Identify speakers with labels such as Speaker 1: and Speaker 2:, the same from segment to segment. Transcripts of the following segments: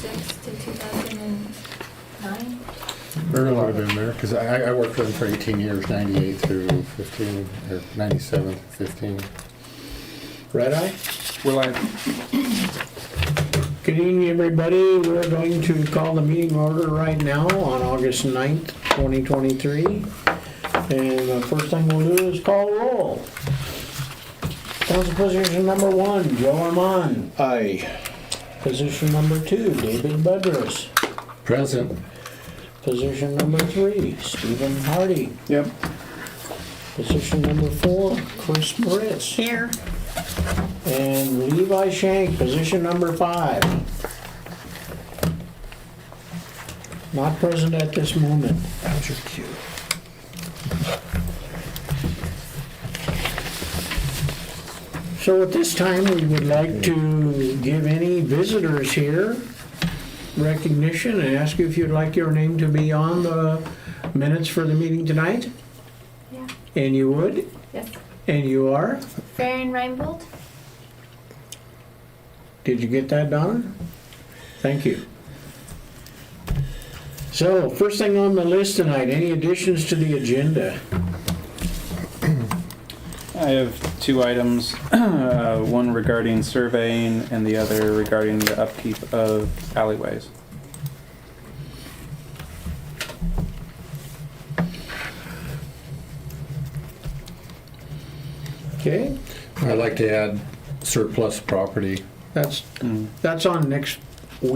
Speaker 1: 2006 to 2009.
Speaker 2: Earl would have been there, because I worked for them for 18 years, 98 through 15, or 97 through 15.
Speaker 3: Red Eye?
Speaker 4: We're live.
Speaker 3: Good evening, everybody. We're going to call the meeting order right now on August 9th, 2023. And the first thing we'll do is call roll. Council position number 1, Joe Armand.
Speaker 5: Aye.
Speaker 3: Position number 2, David Budrus.
Speaker 2: Present.
Speaker 3: Position number 3, Stephen Hardy.
Speaker 4: Yep.
Speaker 3: Position number 4, Chris Moritz.
Speaker 1: Here.
Speaker 3: And Levi Shank, position number 5. Not present at this moment.
Speaker 2: How's your cue?
Speaker 3: So at this time, we would like to give any visitors here recognition and ask you if you'd like your name to be on the minutes for the meeting tonight.
Speaker 1: Yeah.
Speaker 3: And you would?
Speaker 1: Yes.
Speaker 3: And you are?
Speaker 1: Farron Reinbold.
Speaker 3: Did you get that, Donna? Thank you. So, first thing on the list tonight, any additions to the agenda?
Speaker 4: I have 2 items, one regarding surveying and the other regarding the upkeep of alleyways.
Speaker 3: Okay,
Speaker 2: I'd like to add surplus property.
Speaker 3: that's on next 2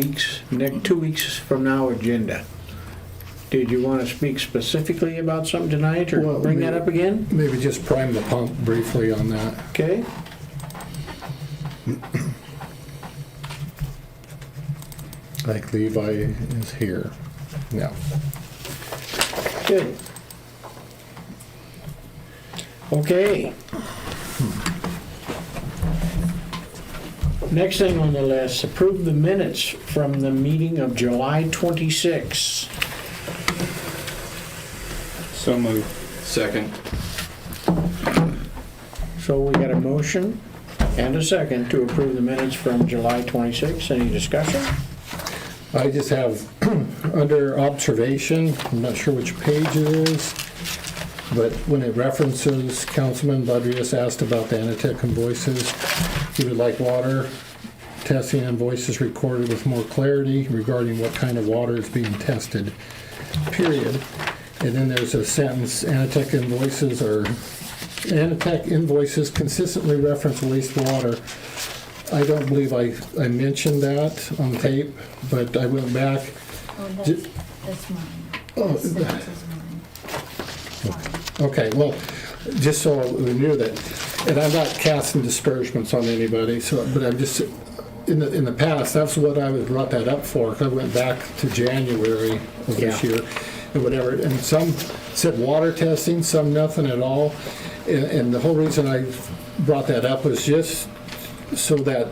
Speaker 3: weeks from now agenda. Did you want to speak specifically about something tonight, or
Speaker 2: Well,
Speaker 3: bring that up again?
Speaker 2: Maybe just prime the pump briefly on that.
Speaker 3: Okay,
Speaker 2: Like Levi is here. No.
Speaker 3: good. Okay. Next thing on the list, approve the minutes from the meeting of July 26.
Speaker 4: So moved.
Speaker 5: Second.
Speaker 3: So we got a motion and a second to approve the minutes from July 26. Any discussion?
Speaker 2: I just have, under observation, I'm not sure which page it is, but when it references Councilman Budrius asked about the Anatech invoices, he would like water testing invoices recorded with more clarity regarding what kind of water is being tested, period. And then there's a sentence, Anatech invoices consistently reference wastewater. I don't believe I mentioned that on tape, but I went back.
Speaker 1: Oh,
Speaker 2: Did-
Speaker 1: that's mine.
Speaker 2: Oh,
Speaker 1: This is mine.
Speaker 2: Okay, well, just so we knew that, and I'm not casting disparagement on anybody, so, but I'm just, in the past, that's what I was brought that up for, 'cause I went back to January of this
Speaker 3: Yeah.
Speaker 2: year, and whatever, and some said water testing, some nothing at all, and the whole reason I brought that up was just so that,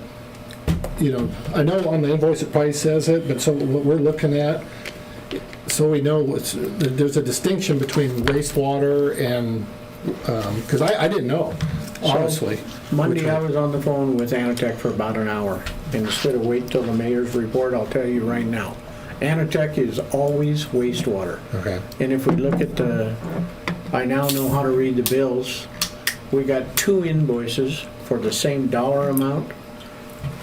Speaker 2: you know, I know on the invoice it probably says it, but so what we're looking at, so we know there's a distinction between wastewater and, because I didn't know, honestly.
Speaker 3: Monday,
Speaker 2: Which
Speaker 3: I
Speaker 2: one?
Speaker 3: was on the phone with Anatech for about an hour. And instead of wait till the mayor's report, I'll tell you right now, Anatech is always wastewater.
Speaker 2: Okay,
Speaker 3: And if we look at I now know how to read the bills. We got 2 invoices for the same dollar amount.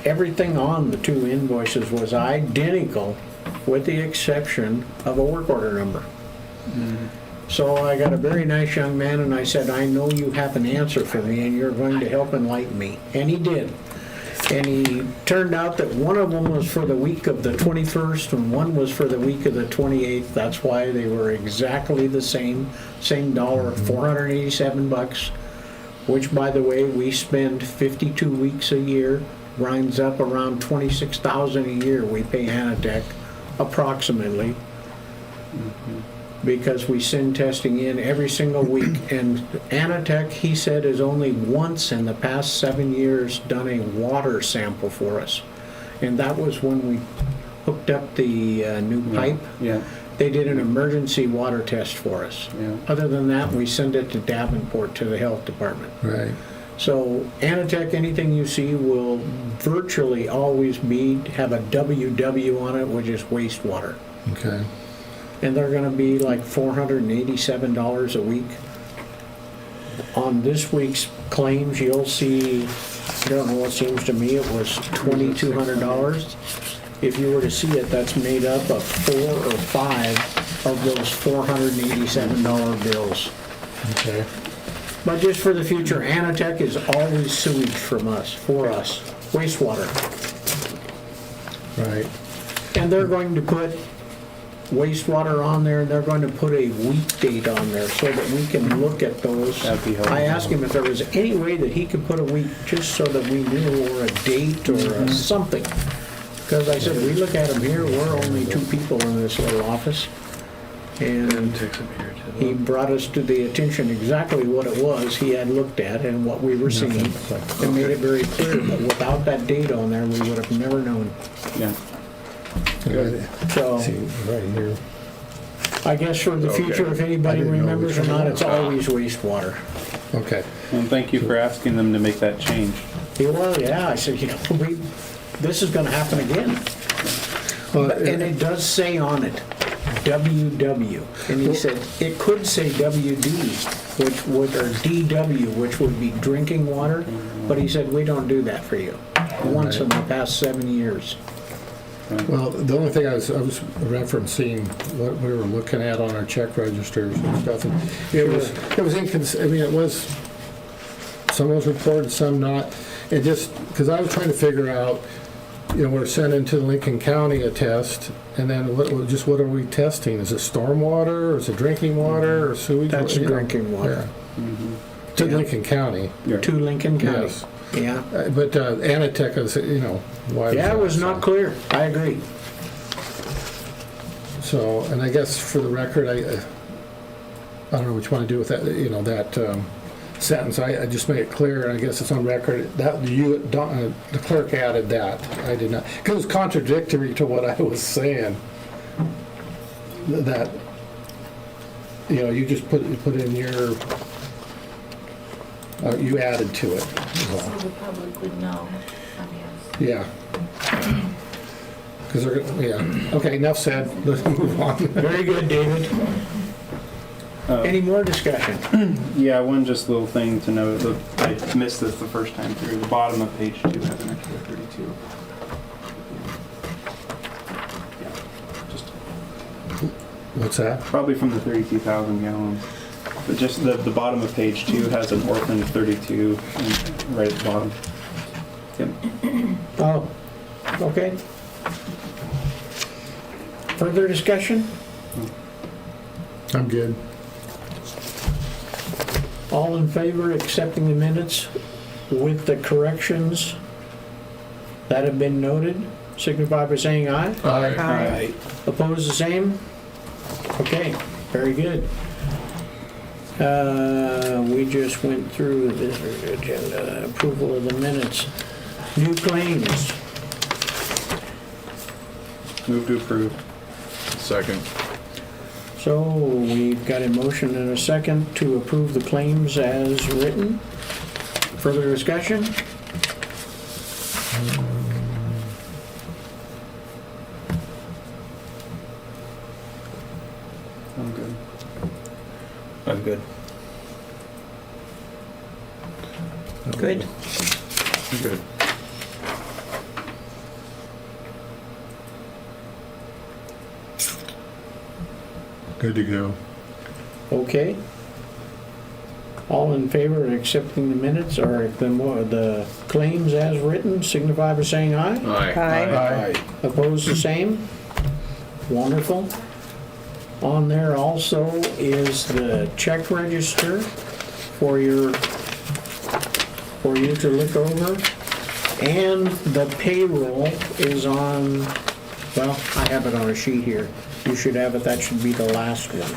Speaker 3: Everything on the 2 invoices was identical with the exception of a work order number. So I got a very nice young man and I said, I know you have an answer for me and you're going to help enlighten me. And he did. And he turned out that one of them was for the week of the 21st and one was for the week of the 28th. That's why they were exactly the same dollar, $487, which by the way, we spend 52 weeks a year, winds up around $26,000 a year we pay Anatech, approximately. Because we send testing in every single week. And Anatech, he said, has only once in the past 7 years done a water sample for us. And that was when we hooked up the new pipe.
Speaker 4: Yeah,
Speaker 3: They did an emergency water test for us.
Speaker 4: yeah.
Speaker 3: Other than that, we send it to Davenport to the health department.
Speaker 2: right.
Speaker 3: So Anatech, anything you see will virtually always have a WW on it, which is wastewater.
Speaker 2: Okay.
Speaker 3: And they're gonna be like $487 a week. On this week's claims, you'll see, I don't know, what seems to me it was $2,200. If you were to see it, that's made up of 4 or 5 of those $487 bills.
Speaker 2: Okay.
Speaker 3: But just for the future, Anatech is always sewage from us, for us, wastewater.
Speaker 2: Right.
Speaker 3: And they're going to put wastewater on there, and they're going to put a week date on there so that we can look at those.
Speaker 4: That'd be helpful.
Speaker 3: I asked him if there was any way that he could put a week just so that we knew, or a date, or a something. Because I said, we look at them here, we're only 2 people in this little office. And he brought us to the attention exactly what it was he had looked at and what we were seeing, and made it very clear. But without that date on there, we would have never known.
Speaker 4: Yeah.
Speaker 2: Good.
Speaker 3: So
Speaker 2: See, right here.
Speaker 3: I guess for the future, if
Speaker 2: I
Speaker 3: anybody
Speaker 2: didn't know
Speaker 3: remembers or
Speaker 2: which one
Speaker 3: not,
Speaker 2: it
Speaker 3: it's always wastewater.
Speaker 2: Okay.
Speaker 4: And thank you for asking them to make that change.
Speaker 3: Well, yeah, I said, this is gonna happen again.
Speaker 2: Well,
Speaker 3: And it does say on it, WW. And he said, it could say WD, or DW, which would be drinking water. But he said, we don't do that for you. Once in the past 7 years.
Speaker 2: Well, the only thing I was referencing what we were looking at on our check registers and stuff. And it was inconsistent. I mean, it was, some was reported, some not. It just, because I was trying to figure out, we're sending to Lincoln County a test, and then what are we testing? Is it stormwater, or is it drinking water, or sewage?
Speaker 3: That's drinking water.
Speaker 2: Yeah. To Lincoln County.
Speaker 3: To Lincoln County.
Speaker 2: Yes.
Speaker 3: Yeah.
Speaker 2: But Anatech is, why?
Speaker 3: Yeah, it was
Speaker 2: that?
Speaker 3: not clear. I agree.
Speaker 2: So, and I guess for the record, I don't know what you want to do with that, that sentence. I just made it clear, and I guess it's on record, that the clerk added that. I did not, because it was contradictory to what I was saying. That, you just put in your, you added to it.
Speaker 1: So the public would know, I guess.
Speaker 2: Yeah. Because okay, enough said. Let's move on.
Speaker 3: Very good, David. Any more discussion?
Speaker 4: Yeah, one just little thing to note. I missed this the first time through. The bottom of page 2 has an extra 32. Yeah, just
Speaker 2: What's that?
Speaker 4: probably from the 32,000 gallons. But just the bottom of page 2 has an orphan 32 right at the bottom. Yep.
Speaker 3: Oh, okay. Further discussion?
Speaker 2: I'm good.
Speaker 3: All in favor of accepting the minutes with the corrections that have been noted, signify by saying aye.
Speaker 2: Aye.
Speaker 3: Opposed, the same? Okay, very good. We just went through this agenda, approval of the minutes. New claims.
Speaker 4: Move to approve.
Speaker 5: Second.
Speaker 3: So we've got a motion and a second to approve the claims as written. Further discussion?
Speaker 4: I'm good.
Speaker 5: I'm good.
Speaker 3: Good.
Speaker 5: I'm good.
Speaker 2: Good to go.
Speaker 3: Okay. All in favor of accepting the minutes or the claims as written, signify by saying aye.
Speaker 5: Aye.
Speaker 2: Aye.
Speaker 3: Opposed, the same? Wonderful. On there also is the check register for you to look over. And the payroll is on, well, I have it on a sheet here. You should have it, that should be the last one.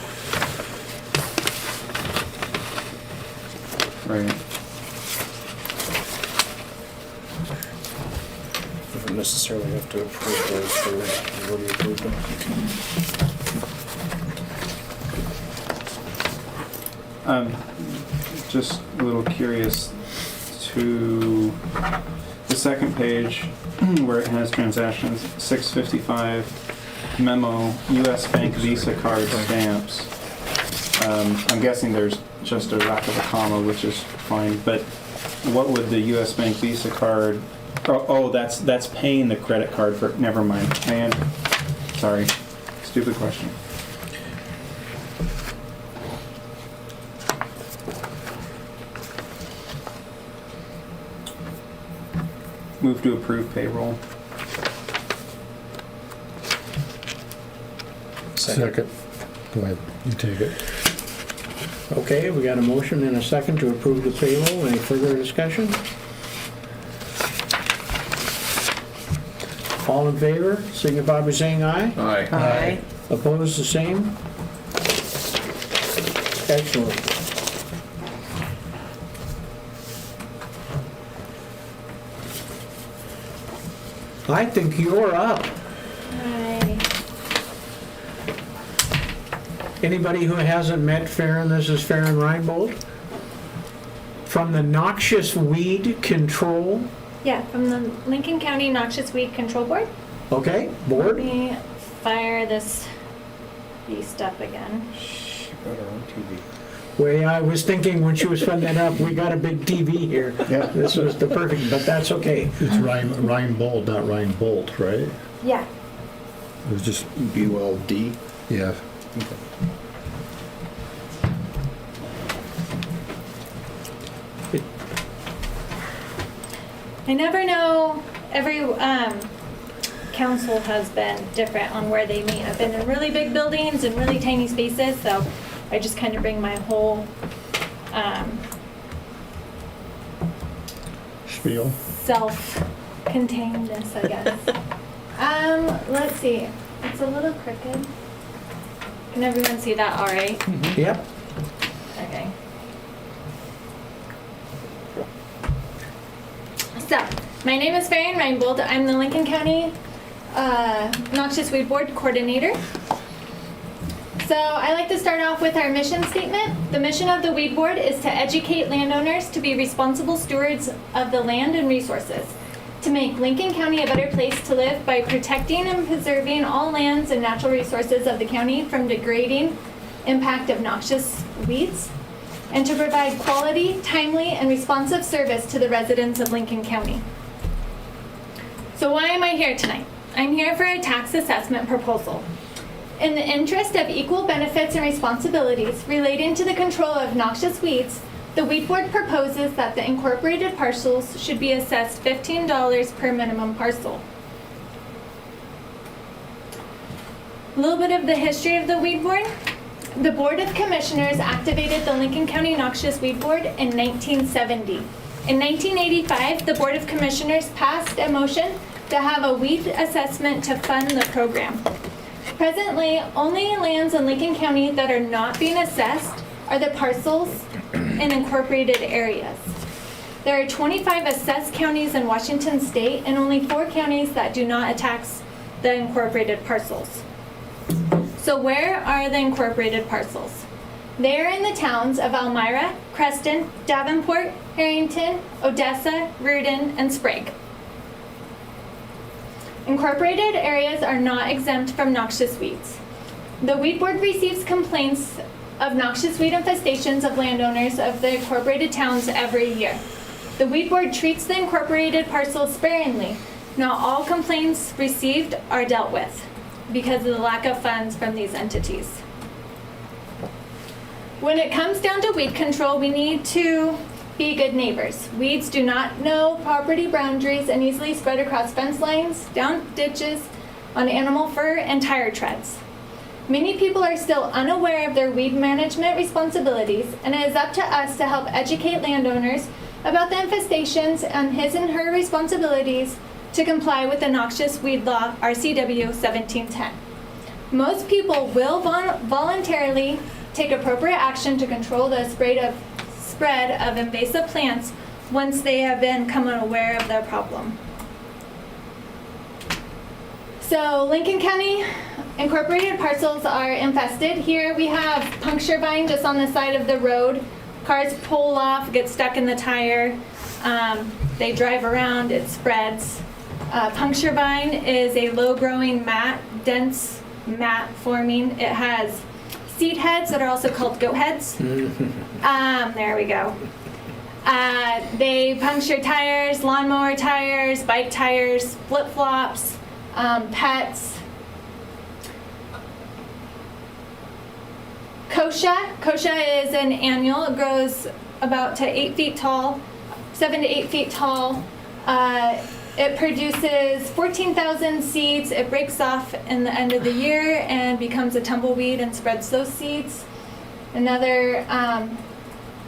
Speaker 4: Right.
Speaker 5: Don't necessarily have to approve those for you've already approved them.
Speaker 4: Just a little curious. to the second page where it has transactions, 655 memo, US Bank Visa card stamps. I'm guessing there's just a lack of a comma, which is fine, but what would the US Bank Visa card, oh, that's paying the credit card for, never mind. Man, sorry, stupid question. Move to approve payroll.
Speaker 2: Second. Go ahead, you take it.
Speaker 3: Okay, we got a motion and a second to approve the payroll. Any further discussion? All in favor, signify by saying aye.
Speaker 1: Aye.
Speaker 3: Opposed, the same? Excellent. I think you're up. Anybody who hasn't met Farron, this is Farron Reinbold from the Noxious Weed Control.
Speaker 6: Yeah, from the Lincoln County Noxious Weed Control Board.
Speaker 3: Okay,
Speaker 6: Let
Speaker 3: board.
Speaker 6: me fire this beast up again.
Speaker 5: She got her own TV.
Speaker 3: Way I was thinking when she was putting that up, we got a big TV here.
Speaker 5: Yeah.
Speaker 3: This was the perfect, but that's okay.
Speaker 2: It's Ryan Bold, not Ryan Bolt, right?
Speaker 6: Yeah.
Speaker 2: It was just,
Speaker 5: BULD.
Speaker 2: yeah.
Speaker 6: I never know, every council has been different on where they meet. I've been in really big buildings and really tiny spaces, so I just kind of bring my whole
Speaker 2: Spiel.
Speaker 6: self-containedness, I guess. Let's see. It's a little crooked. Can everyone see that all right?
Speaker 3: Yep.
Speaker 6: Okay. So, my name is Farron Reinbold. I'm the Lincoln County Noxious Weed Board Coordinator. So, I like to start off with our mission statement. The mission of the Weed Board is to educate landowners to be responsible stewards of the land and resources, to make Lincoln County a better place to live by protecting and preserving all lands and natural resources of the county from degrading impact of noxious weeds, and to provide quality, timely, and responsive service to the residents of Lincoln County. So why am I here tonight? I'm here for a tax assessment proposal. In the interest of equal benefits and responsibilities relating to the control of noxious weeds, the Weed Board proposes that the incorporated parcels should be assessed $15 per minimum parcel. A little bit of the history of the Weed Board. The Board of Commissioners activated the Lincoln County Noxious Weed Board in 1970. In 1985, the Board of Commissioners passed a motion to have a weed assessment to fund the program. Presently, only lands in Lincoln County that are not being assessed are the parcels in incorporated areas. There are 25 assessed counties in Washington State and only 4 counties that do not tax the incorporated parcels. So where are the incorporated parcels? They are in the towns of Elmira, Creston, Davenport, Harrington, Odessa, Reardon, and Sprague. Incorporated areas are not exempt from noxious weeds. The Weed Board receives complaints of noxious weed infestations of landowners of the incorporated towns every year. The Weed Board treats the incorporated parcels sparingly. Not all complaints received are dealt with because of the lack of funds from these entities. When it comes down to weed control, we need to be good neighbors. Weeds do not know property boundaries and easily spread across fence lines, down ditches, on animal fur, and tire treads. Many people are still unaware of their weed management responsibilities, and it is up to us to help educate landowners about the infestations and his and her responsibilities to comply with the Noxious Weed Law, RCW 1710. Most people will voluntarily take appropriate action to control the spread of invasive plants once they have become aware of the problem. So Lincoln County incorporated parcels are infested. Here we have puncture vine just on the side of the road. Cars pull off, get stuck in the tire. They drive around, it spreads. Puncture vine is a low-growing mat, dense mat forming. It has seed heads that are also called goat heads. There we go. They puncture tires, lawnmower tires, bike tires, flip-flops, pets. Kochia is an annual. It grows about to 8 feet tall, 7 to 8 feet tall. It produces 14,000 seeds. It breaks off in the end of the year and becomes a tumbleweed and spreads those seeds. Another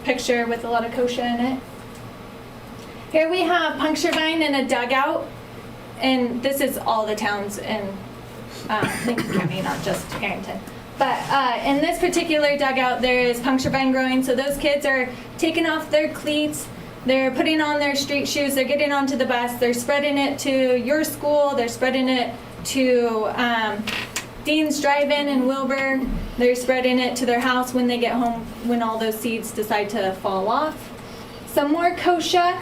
Speaker 6: picture with a lot of kochia in it. Here we have puncture vine in a dugout, and this is all the towns in Lincoln County, not just Arrington. But in this particular dugout, there is puncture vine growing, so those kids are taking off their cleats, they're putting on their street shoes, they're getting onto the bus, they're spreading it to your school, they're spreading it to Dean's Drive-In in Wilbur, they're spreading it to their house when they get home, when all those seeds decide to fall off. Some more kochia.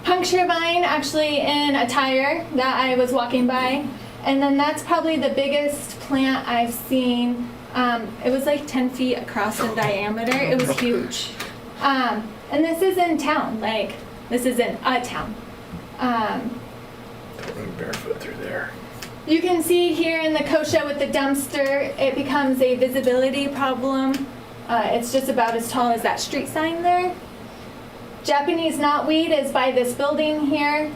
Speaker 6: Puncture vine actually in a tire that I was walking by. And then that's probably the biggest plant I've seen. It was like 10 feet across in diameter. It was huge. And this is in town, like, this is in a town.
Speaker 3: Don't run barefoot through there.
Speaker 6: You can see here in the kochia with the dumpster, it becomes a visibility problem. It's just about as tall as that street sign there. Japanese knotweed is by this building here.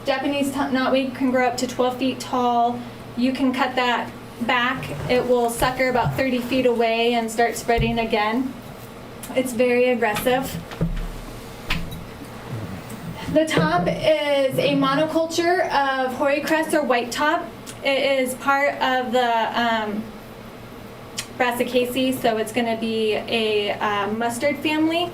Speaker 6: Japanese knotweed can grow up to 12 feet tall. You can cut that back. It will sucker about 30 feet away and start spreading again. It's very aggressive. The top is a monoculture of hoary cress or white top. It is part of the Brassicaceae, so it's going to be a mustard family.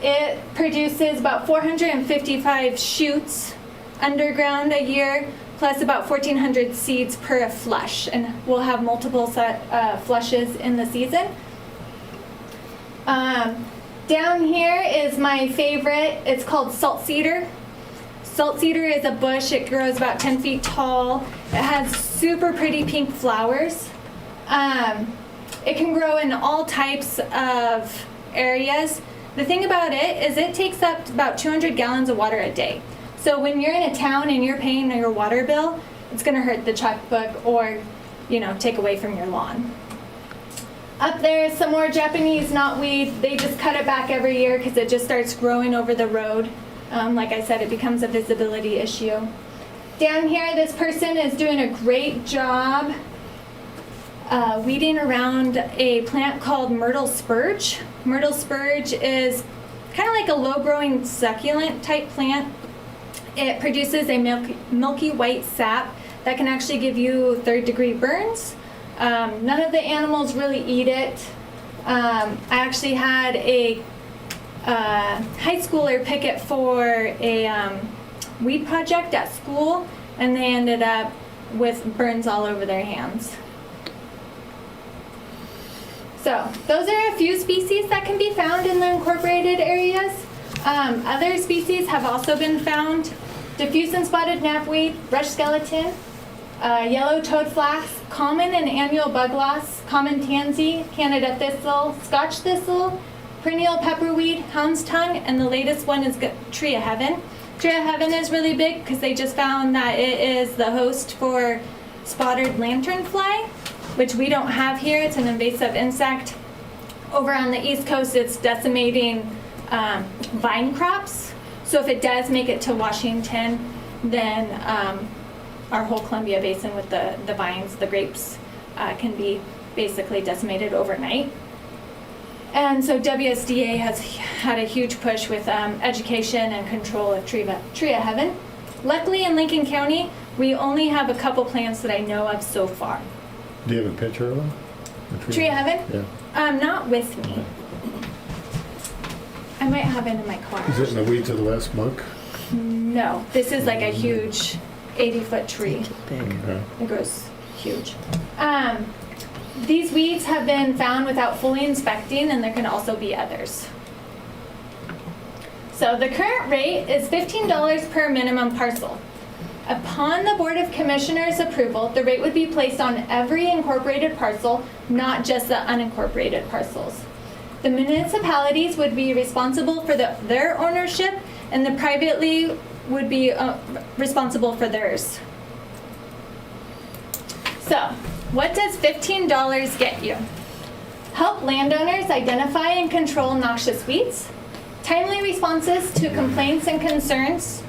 Speaker 6: It produces about 455 shoots underground a year, plus about 1,400 seeds per flush, and we'll have multiple flushes in the season. Down here is my favorite. It's called salt cedar. Salt cedar is a bush. It grows about 10 feet tall. It has super pretty pink flowers. It can grow in all types of areas. The thing about it is it takes up about 200 gallons of water a day. So when you're in a town and you're paying your water bill, it's going to hurt the checkbook or, you know, take away from your lawn. Up there is some more Japanese knotweed. They just cut it back every year because it just starts growing over the road. Like I said, it becomes a visibility issue. Down here, this person is doing a great job weeding around a plant called myrtle spurge. Myrtle spurge is kind of like a low-growing succulent type plant. It produces a milky white sap that can actually give you third-degree burns. None of the animals really eat it. I actually had a high schooler pick it for a weed project at school, and they ended up with burns all over their hands. So those are a few species that can be found in the incorporated areas. Other species have also been found. Diffuse and spotted knapweed, brush skeleton, yellow toadflax, common and annual bug loss, common tansy, Canada thistle, Scotch thistle, perennial pepperweed, hound's tongue, and the latest one is tree of heaven. Tree of heaven is really big because they just found that it is the host for spotted lanternfly, which we don't have here. It's an invasive insect. Over on the East Coast, it's decimating vine crops. So if it does make it to Washington, then our whole Columbia Basin with the vines, the grapes, can be basically decimated overnight. And so WSDA has had a huge push with education and control of tree of heaven. Luckily in Lincoln County, we only have a couple plants that I know of so far.
Speaker 2: Do you have a picture of them?
Speaker 6: Tree of heaven?
Speaker 2: Yeah.
Speaker 6: Not with me. I might have it in my car.
Speaker 2: Is it in the Weeds of the West book?
Speaker 6: No, this is like a huge 80-foot tree.
Speaker 2: Okay.
Speaker 6: It grows huge. These weeds have been found without fully inspecting, and there can also be others. So the current rate is $15 per minimum parcel. Upon the Board of Commissioners approval, the rate would be placed on every incorporated parcel, not just the unincorporated parcels. The municipalities would be responsible for their ownership, and the privately would be responsible for theirs. So, what does $15 get you? Help landowners identify and control noxious weeds, timely responses to complaints and concerns,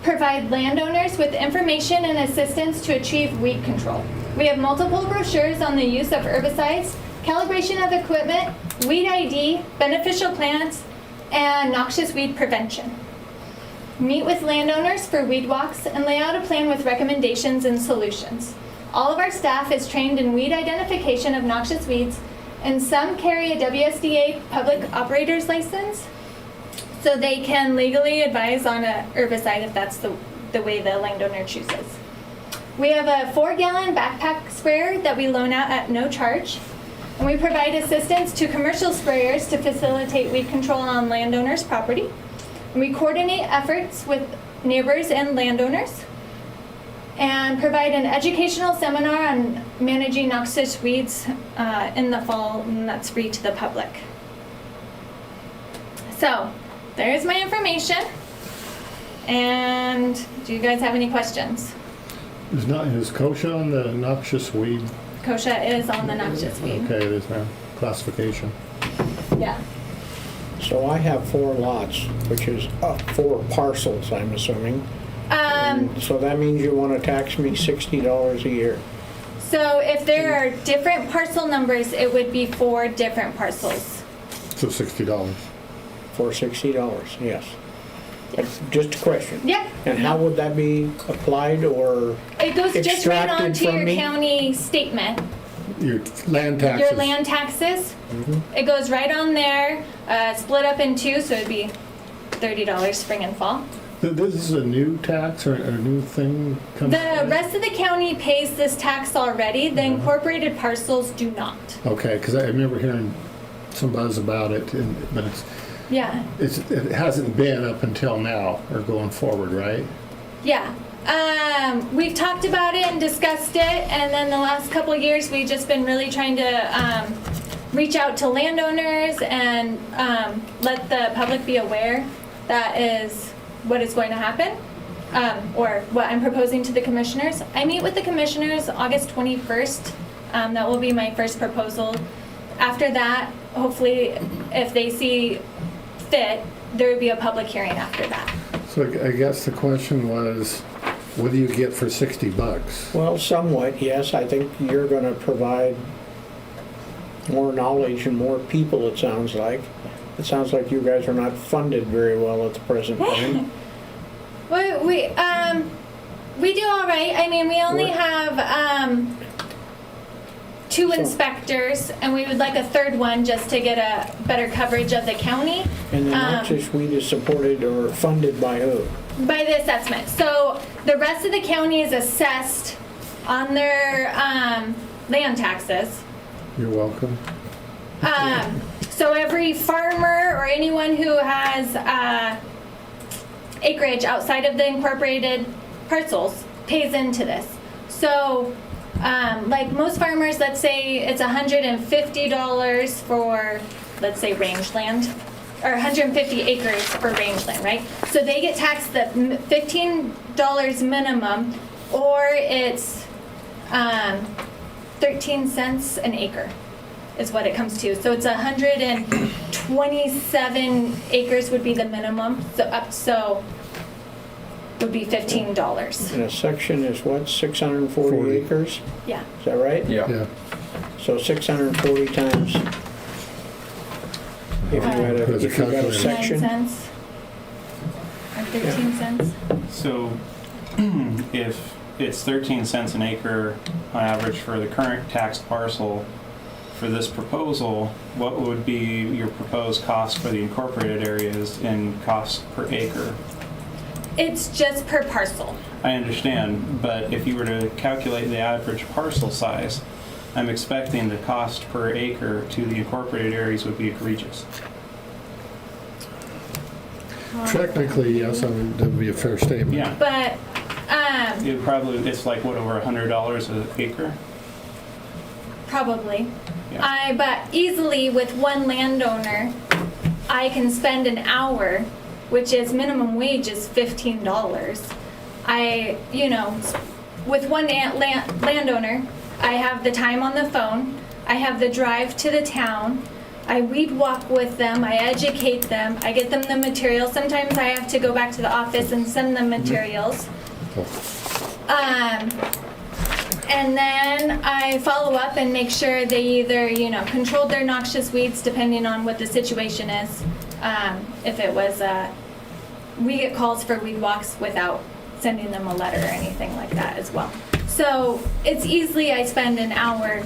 Speaker 6: provide landowners with information and assistance to achieve weed control. We have multiple brochures on the use of herbicides, calibration of equipment, weed ID, beneficial plants, and noxious weed prevention. Meet with landowners for weed walks and lay out a plan with recommendations and solutions. All of our staff is trained in weed identification of noxious weeds, and some carry a WSDA public operator's license, so they can legally advise on a herbicide if that's the way the landowner chooses. We have a 4-gallon backpack sprayer that we loan out at no charge. And we provide assistance to commercial sprayers to facilitate weed control on landowners' property. And we coordinate efforts with neighbors and landowners and provide an educational seminar on managing noxious weeds in the fall, and that's free to the public. So, there's my information. And do you guys have any questions?
Speaker 2: Is kosher on the noxious weed?
Speaker 6: Kosha is on the noxious weed.
Speaker 2: Okay, it is now. Classification.
Speaker 6: Yeah.
Speaker 3: So I have 4 lots, which is 4 parcels, I'm assuming. So that means you want to tax me $60 a year.
Speaker 6: So if there are different parcel numbers, it would be 4 different parcels.
Speaker 2: So $60.
Speaker 3: For $60, yes. Just a question.
Speaker 6: Yeah.
Speaker 3: And how would that be applied or
Speaker 6: It goes just right
Speaker 3: extracted
Speaker 6: onto
Speaker 3: from
Speaker 6: your
Speaker 3: me?
Speaker 6: county statement.
Speaker 2: Your land taxes.
Speaker 6: Your land taxes.
Speaker 3: Mm-hmm.
Speaker 6: It goes right on there, split up in 2, so it'd be $30 spring and fall.
Speaker 2: This is a new tax or a new thing?
Speaker 6: The rest of the county pays this tax already. The incorporated parcels do not.
Speaker 2: Okay, because I remember hearing some buzz about it, but
Speaker 6: Yeah.
Speaker 2: it hasn't been up until now or going forward, right?
Speaker 6: Yeah. We've talked about it and discussed it, and then the last couple of years we've just been really trying to reach out to landowners and let the public be aware that is what is going to happen, or what I'm proposing to the commissioners. I meet with the commissioners August 21st. That will be my first proposal. After that, hopefully, if they see fit, there would be a public hearing after that.
Speaker 2: So I guess the question was, what do you get for $60?
Speaker 3: Well, somewhat, yes. I think you're going to provide more knowledge and more people, it sounds like. It sounds like you guys are not funded very well at the present time.
Speaker 6: We do all right. I mean, we only
Speaker 3: What?
Speaker 6: have 2
Speaker 3: So-
Speaker 6: inspectors, and we would like a 3rd one just to get a better coverage of the county.
Speaker 3: And the noxious weed is supported or funded by who?
Speaker 6: By the assessment. So the rest of the county is assessed on their land taxes.
Speaker 2: You're welcome.
Speaker 6: So every farmer or anyone who has acreage outside of the incorporated parcels pays into this. So like most farmers, let's say it's $150 for, let's say, rangeland, or 150 acres for rangeland, right? So they get taxed the $15 minimum, or it's 13 cents an acre is what it comes to. So it's 127 acres would be the minimum, so would be $15.
Speaker 3: And a section is what, 640
Speaker 2: 40.
Speaker 3: acres?
Speaker 6: Yeah.
Speaker 3: Is that right?
Speaker 2: Yeah.
Speaker 3: So 640 times, if you had a,
Speaker 2: There's a
Speaker 3: if you got a
Speaker 2: calculator.
Speaker 6: 9
Speaker 3: section.
Speaker 6: cents. Or 13 cents.
Speaker 4: So if it's 13 cents an acre on average for the current taxed parcel, for this proposal, what would be your proposed cost for the incorporated areas in cost per acre?
Speaker 6: It's just per parcel.
Speaker 4: I understand, but if you were to calculate the average parcel size, I'm expecting the cost per acre to the incorporated areas would be egregious.
Speaker 2: Technically, yes, that would be a fair statement.
Speaker 4: Yeah.
Speaker 6: But,
Speaker 4: It probably, it's like, what, over $100 an acre?
Speaker 6: probably.
Speaker 4: Yeah.
Speaker 6: But easily with one landowner, I can spend an hour, which is minimum wage is $15. With one landowner, I have the time on the phone, I have the drive to the town, I weed walk with them, I educate them, I get them the materials. Sometimes I have to go back to the office and send them materials. And then I follow up and make sure they either, controlled their noxious weeds depending on what the situation is. If it was, we get calls for weed walks without sending them a letter or anything like that as well. So it's easily, I spend an hour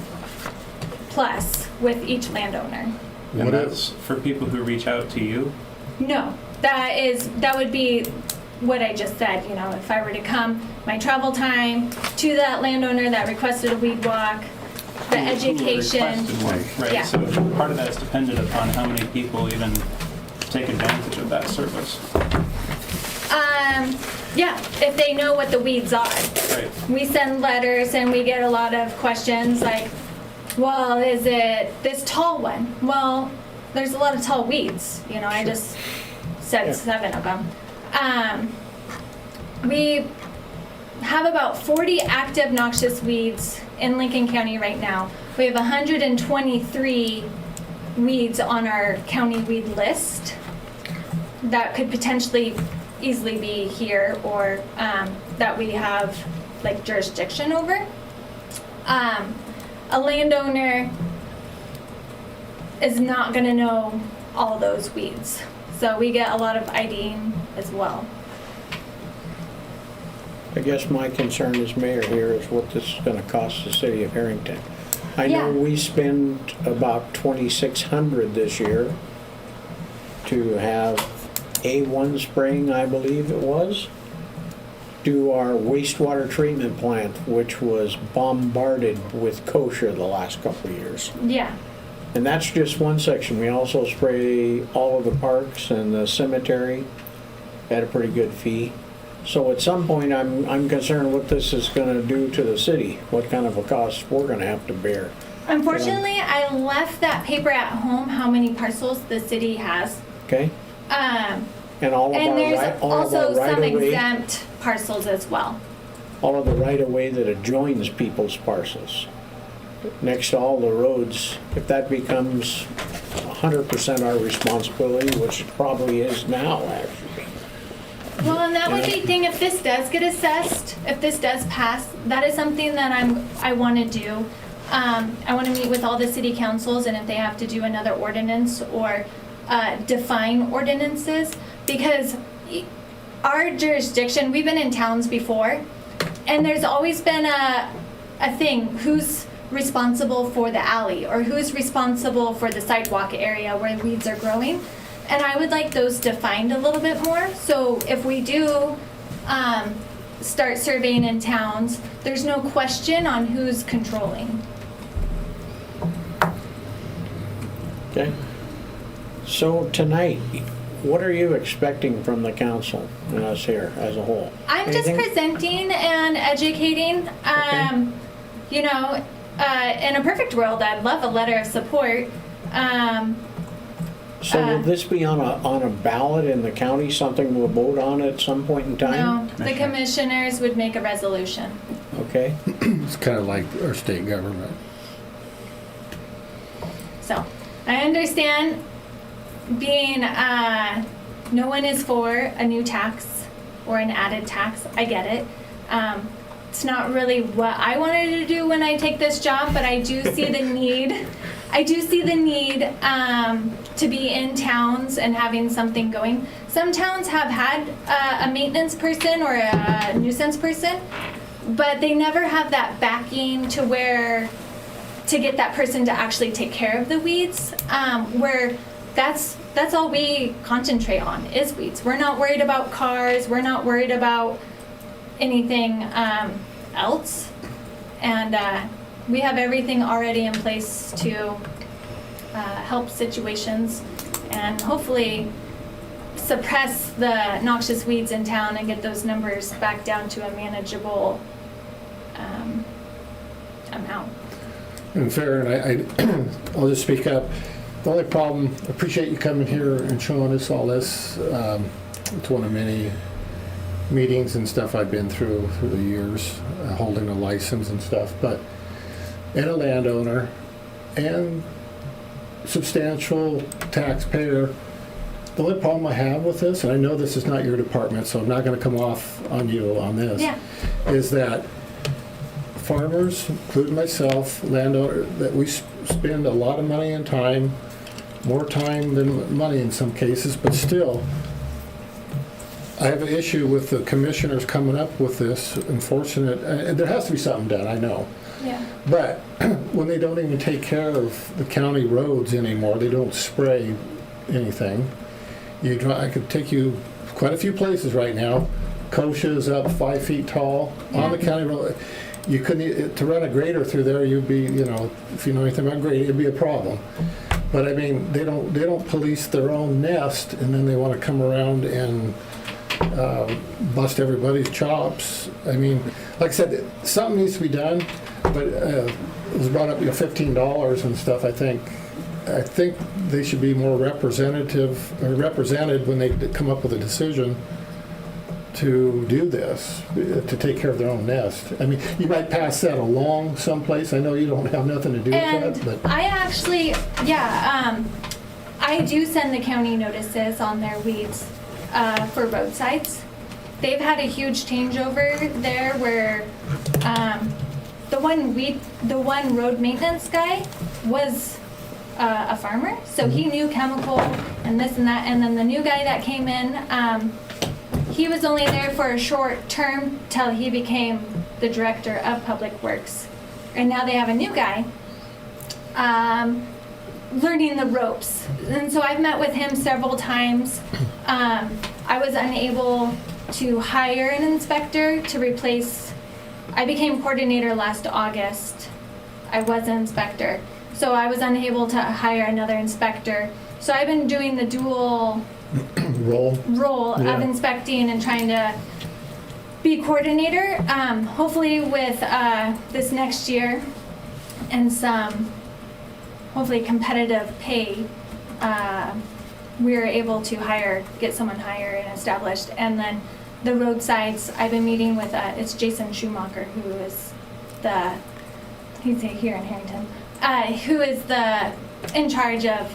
Speaker 6: plus with each landowner.
Speaker 4: And that's for people who reach out to you?
Speaker 6: No, that would be what I just said, if I were to come, my travel time to that landowner that requested a weed walk, the education.
Speaker 4: Who requested one, right?
Speaker 6: Yeah.
Speaker 4: So part of that is dependent upon how many people even take advantage of that service.
Speaker 6: Yeah, if they know what the weeds are.
Speaker 4: Right.
Speaker 6: We send letters and we get a lot of questions like, well, is it this tall one? Well, there's a lot of tall weeds, I just said 7 of them. We have about 40 active noxious weeds in Lincoln County right now. We have 123 weeds on our county weed list that could potentially easily be here or that we have like jurisdiction over. A landowner is not going to know all those weeds. So we get a lot of IDing as well.
Speaker 3: I guess my concern as mayor here is what this is gonna cost the city of Harrington. I know
Speaker 6: Yeah.
Speaker 3: we spent about $2,600 this year to have A1 spraying, I believe it was, do our wastewater treatment plant, which was bombarded with kosher the last couple of years.
Speaker 6: Yeah.
Speaker 3: And that's just one section. We also spray all of the parks and the cemetery at a pretty good fee. So at some point, I'm concerned what this is gonna do to the city, what kind of a cost we're gonna have to bear.
Speaker 6: Unfortunately, I left that paper at home, how many parcels the city has.
Speaker 3: Okay?
Speaker 6: And
Speaker 3: And all of
Speaker 6: there's
Speaker 3: our
Speaker 6: also some
Speaker 3: right-of-way,
Speaker 6: exempt parcels as well.
Speaker 3: all of the right-of-way that adjoins people's parcels. Next to all the roads, if that becomes 100% our responsibility, which it probably is now, actually.
Speaker 6: Well, and that would
Speaker 3: Yeah.
Speaker 6: be thing if this does get assessed, if this does pass, that is something that I want to do. I want to meet with all the city councils and if they have to do another ordinance or define ordinances, because our jurisdiction, we've been in towns before, and there's always been a thing, who's responsible for the alley or who's responsible for the sidewalk area where weeds are growing. And I would like those defined a little bit more. So if we do start surveying in towns, there's no question on who's controlling.
Speaker 3: Okay? So tonight, what are you expecting from the council and us here as a whole?
Speaker 6: I'm just
Speaker 3: Anything?
Speaker 6: presenting and educating. In a perfect world, I'd love a letter of support.
Speaker 3: So will this be on a ballot in the county, something we'll vote on at some point in time?
Speaker 6: No, the commissioners would make a resolution.
Speaker 3: Okay?
Speaker 2: It's kind of like our state government.
Speaker 6: So I understand being, no one is for a new tax or an added tax. I get it. It's not really what I wanted to do when I take this job, but I do see the need. I do see the need to be in towns and having something going. Some towns have had a maintenance person or a nuisance person, but they never have that backing to where to get that person to actually take care of the weeds. Where that's all we concentrate on is weeds. We're not worried about cars. We're not worried about anything else, and we have everything already in place to help situations, and hopefully suppress the noxious weeds in town and get those numbers back down to a manageable amount.
Speaker 2: And fair, and I'll just speak up. The only problem, appreciate you coming here and showing us all this. It's one of many meetings and stuff I've been through the years, holding a license and stuff, and a landowner and substantial taxpayer. The only problem I have with this, and I know this is not your department, so I'm not going to come off on you on this,
Speaker 6: Yeah.
Speaker 2: is that farmers, including myself, landowner, that we spend a lot of money and time, more time than money in some cases, but still, I have an issue with the commissioners coming up with this, enforcing it, and there has to be something done, I know.
Speaker 6: Yeah.
Speaker 2: But when they don't even take care of the county roads anymore, they don't spray anything. I could take you quite a few places right now. Koshia is up 5 feet tall on the county road. You couldn't, to run a grader through there, you'd be, if you know anything about grading, it'd be a problem. But I mean, they don't police their own nest, and then they want to come around and bust everybody's chops. I mean, like I said, something needs to be done, but it was brought up, $15 and stuff. I think they should be more represented when they come up with a decision to do this, to take care of their own nest. I mean, you might pass that along someplace. I know you don't have nothing to do
Speaker 6: And
Speaker 2: with that, but
Speaker 6: I actually, I do send the county notices on their weeds for roadsides. They've had a huge changeover there where the one road maintenance guy was a farmer, so he knew chemical and this and that. And then the new guy that came in, he was only there for a short term till he became the director of public works. And now they have a new guy learning the ropes. And so I've met with him several times. I was unable to hire an inspector to replace, I became coordinator last August. I was an inspector. So I was unable to hire another inspector. So I've been doing the dual role
Speaker 2: Yeah.
Speaker 6: of inspecting and trying to be coordinator. Hopefully with this next year and some hopefully competitive pay, we're able to get someone hired and established. And then the roadsides, I've been meeting with, it's Jason Schumacher, who is he's here in Harrington, who is in charge of,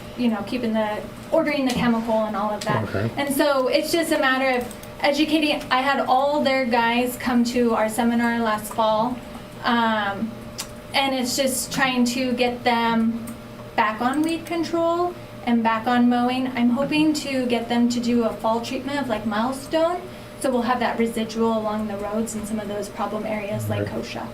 Speaker 6: ordering the chemical and all of that.
Speaker 2: Okay.
Speaker 6: And so it's just a matter of educating. I had all their guys come to our seminar last fall. And it's just trying to get them back on weed control and back on mowing. I'm hoping to get them to do a fall treatment of like Milestone. So we'll have that residual along the roads in some of those problem areas like Koshia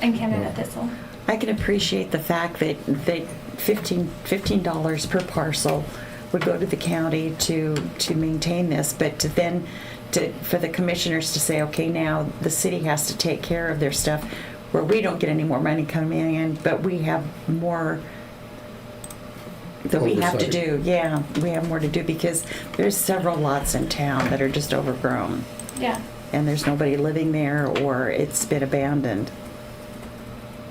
Speaker 6: and Canada thistle.
Speaker 7: I can appreciate the fact that $15 per parcel would go to the county to maintain this, but for the commissioners to say, okay, now the city has to take care of their stuff where we don't get any more money coming in, but we have more that we have to do. Yeah, we have more to do because there's several lots in town that are just overgrown.
Speaker 6: Yeah.
Speaker 7: And there's nobody living there or it's been abandoned.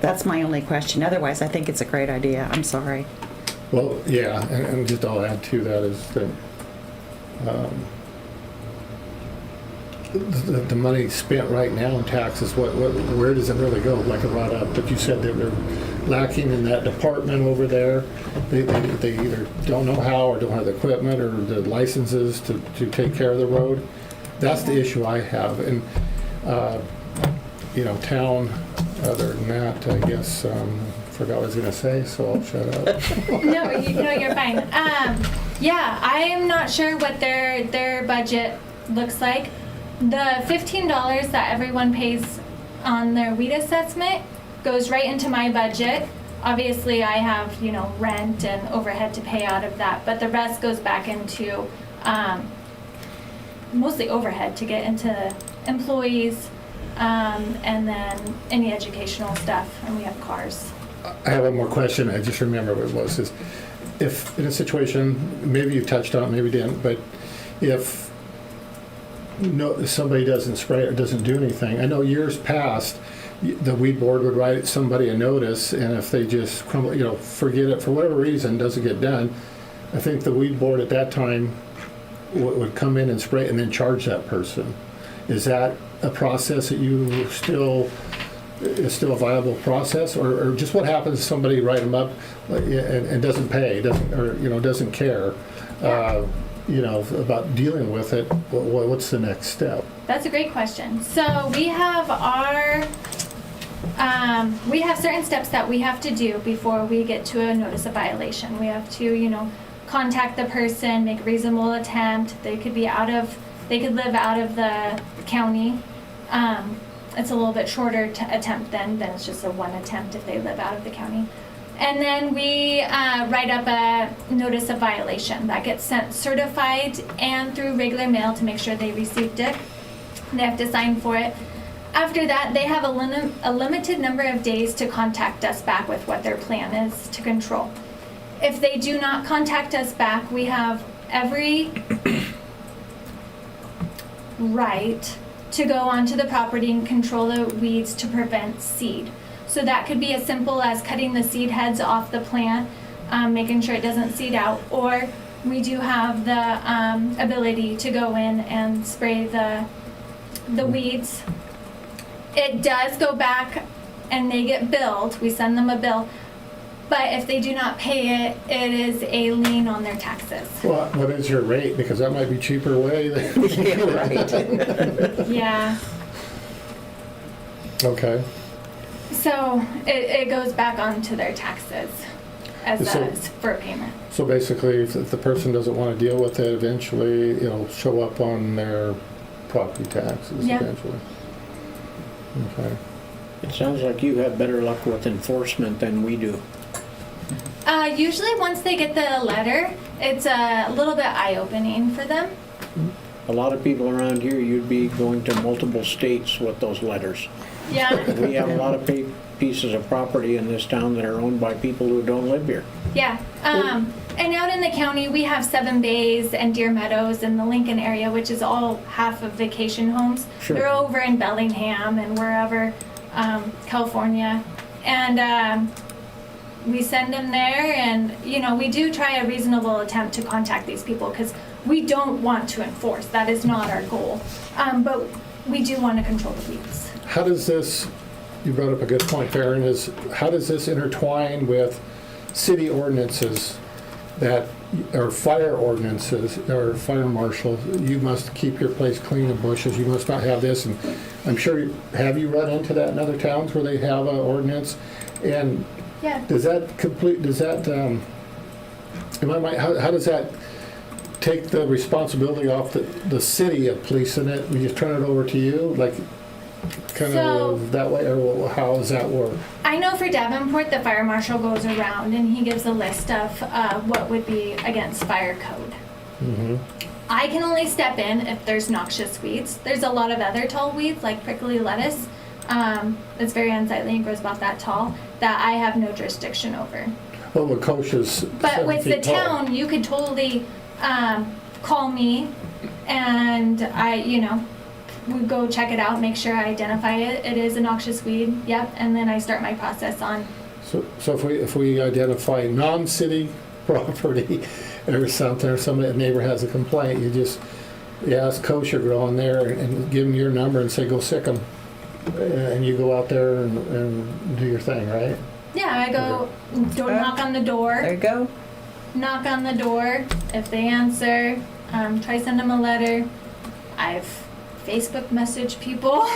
Speaker 7: That's my only question. Otherwise, I think it's a great idea. I'm sorry.
Speaker 2: well, yeah, and just I'll add to that is that the money spent right now in taxes, where does it really go? Like I brought up, but you said that they're lacking in that department over there. They either don't know how or don't have the equipment or the licenses to take care of the road. That's the issue I have. And, town, other than that, I guess, forgot what I was going to say, so I'll shut up.
Speaker 6: No, you're fine. Yeah, I am not sure what their budget looks like. The $15 that everyone pays on their weed assessment goes right into my budget. Obviously, I have, rent and overhead to pay out of that, but the rest goes back into mostly overhead to get into employees and then any educational stuff, and we have cars.
Speaker 2: I have one more question. I just remember what it was. Is if in a situation, maybe you touched on it, maybe didn't, but if if somebody doesn't spray it or doesn't do anything, I know years past, the weed board would write somebody a notice, and if they just forget it for whatever reason, doesn't get done, I think the weed board at that time would come in and spray it and then charge that person. Is that a process that you still is still a viable process, or just what happens if somebody write them up and doesn't pay, doesn't care, about dealing with it? What's the next step?
Speaker 6: That's a great question. So we have certain steps that we have to do before we get to a notice of violation. We have to, contact the person, make a reasonable attempt. They could live out of the county. It's a little bit shorter attempt then it's just a one attempt if they live out of the county. And then we write up a notice of violation that gets sent certified and through regular mail to make sure they received it. They have to sign for it. After that, they have a limited number of days to contact us back with what their plan is to control. If they do not contact us back, we have every right to go onto the property and control the weeds to prevent seed. So that could be as simple as cutting the seed heads off the plant, making sure it doesn't seed out, or we do have the ability to go in and spray the weeds. It does go back and they get billed. We send them a bill. But if they do not pay it, it is a lien on their taxes.
Speaker 2: Well, what is your rate? Because that might be cheaper way than...
Speaker 7: Yeah, right.
Speaker 6: Yeah.
Speaker 2: Okay.
Speaker 6: So it goes back onto their taxes as
Speaker 2: So-
Speaker 6: for payment.
Speaker 2: So basically, if the person doesn't want to deal with it, eventually it'll show up on their property taxes
Speaker 6: Yeah.
Speaker 2: eventually. Okay.
Speaker 3: It sounds like you have better luck with enforcement than we do.
Speaker 6: Usually once they get the letter, it's a little bit eye-opening for them.
Speaker 3: A lot of people around here, you'd be going to multiple states with those letters.
Speaker 6: Yeah.
Speaker 3: We have a lot of pieces of property in this town that are owned by people who don't live here.
Speaker 6: Yeah. And out in the county, we have Seven Bays and Deer Meadows in the Lincoln area, which is all half of vacation homes.
Speaker 3: Sure.
Speaker 6: They're over in Bellingham and wherever, California. And we send them there, and, we do try a reasonable attempt to contact these people because we don't want to enforce. That is not our goal. But we do want to control the weeds.
Speaker 2: How does this, you brought up a good point, Farron, is how does this intertwine with city ordinances that, or fire ordinances, or fire marshal? You must keep your place clean of bushes, you must not have this, and I'm sure, have you run into that in other towns where they have an ordinance? And
Speaker 6: Yeah.
Speaker 2: does that, in my mind, how does that take the responsibility off the city of policing it? We just turn it over to you, like, kind
Speaker 6: So-
Speaker 2: of that way, or how does that work?
Speaker 6: I know for Davenport, the fire marshal goes around and he gives a list of what would be against fire code.
Speaker 2: Mm-hmm.
Speaker 6: I can only step in if there's noxious weeds. There's a lot of other tall weeds like prickly lettuce. It's very unsightly and grows about that tall that I have no jurisdiction over.
Speaker 2: Well, Wacotia's
Speaker 6: But
Speaker 2: 7
Speaker 6: with the
Speaker 2: feet tall.
Speaker 6: town, you could totally call me and we go check it out, make sure I identify it. It is a noxious weed, yep, and then I start my process on.
Speaker 2: So if we identify non-city property or something, or a neighbor has a complaint, you ask kosher grow in there and give them your number and say, go sick them. And you go out there and do your thing, right?
Speaker 6: Yeah, I go knock on the
Speaker 7: There
Speaker 6: door,
Speaker 7: you go.
Speaker 6: knock on the door. If they answer, try send them a letter. I've Facebook messaged people.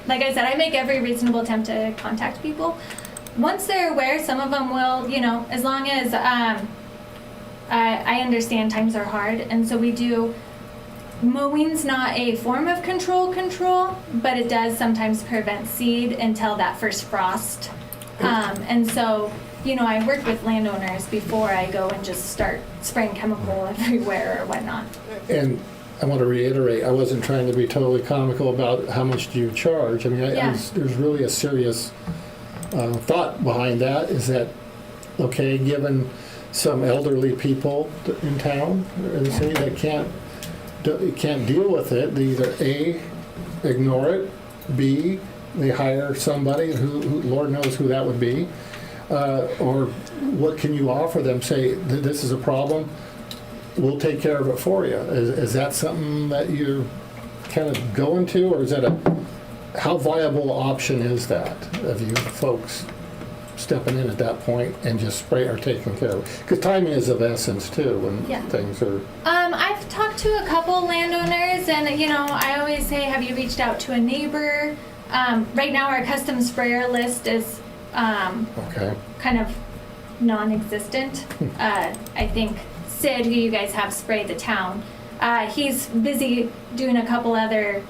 Speaker 6: Like I said, I make every reasonable attempt to contact people. Once they're aware, some of them will, as long as I understand times are hard, and so we do. Mowing's not a form of control, but it does sometimes prevent seed until that first frost. And so, I work with landowners before I go and just start spraying chemical everywhere or whatnot.
Speaker 2: And I want to reiterate, I wasn't trying to be totally comical about how much do you charge. I mean,
Speaker 6: Yeah.
Speaker 2: there's really a serious thought behind that. Is that, okay, given some elderly people in town, in the city, that can't can't deal with it, they either A, ignore it, B, they hire somebody who Lord knows who that would be, or what can you offer them? Say, this is a problem, we'll take care of it for you. Is that something that you're kind of going to, or is that how viable option is that of you folks stepping in at that point and just spray or taking care of it? Because timing is of essence too when
Speaker 6: Yeah.
Speaker 2: things are.
Speaker 6: I've talked to a couple landowners, and I always say, have you reached out to a neighbor? Right now, our custom sprayer list is
Speaker 2: Okay.
Speaker 6: kind of non-existent. I think Sid, who you guys have sprayed the town, he's busy doing a couple other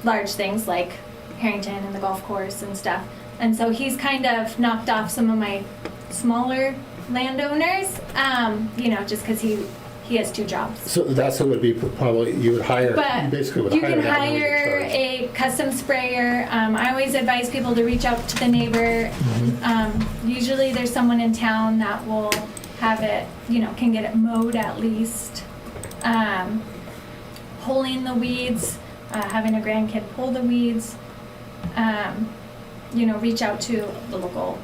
Speaker 6: large things like Harrington and the golf course and stuff. And so he's kind of knocked off some of my smaller landowners, just because he has 2 jobs.
Speaker 2: So that's what would be probably, you would hire,
Speaker 6: But
Speaker 2: you basically would
Speaker 6: you
Speaker 2: hire
Speaker 6: can
Speaker 2: that and you would
Speaker 6: hire
Speaker 2: charge.
Speaker 6: a custom sprayer. I always advise people to reach out to the neighbor. Usually there's someone in town that will have it, can get it mowed at least. Pulling the weeds, having a grandkid pull the weeds. Reach out to the local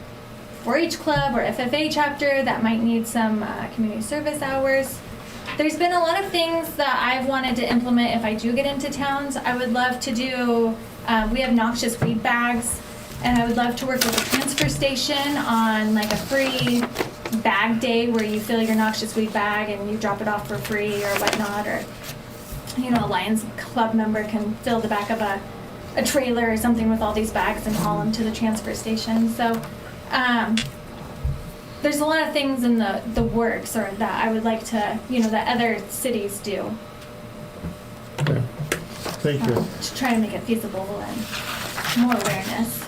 Speaker 6: 4-H club or FFA chapter that might need some community service hours. There's been a lot of things that I've wanted to implement if I do get into towns. I would love to do, we have noxious weed bags, and I would love to work with the transfer station on like a free bag day where you fill your noxious weed bag and you drop it off for free or whatnot, or a Lions Club member can fill the back of a trailer or something with all these bags and haul them to the transfer station. So there's a lot of things in the works, or that I would like to, that other cities do,
Speaker 2: Okay. Thank you.
Speaker 6: to try to make it feasible and more awareness.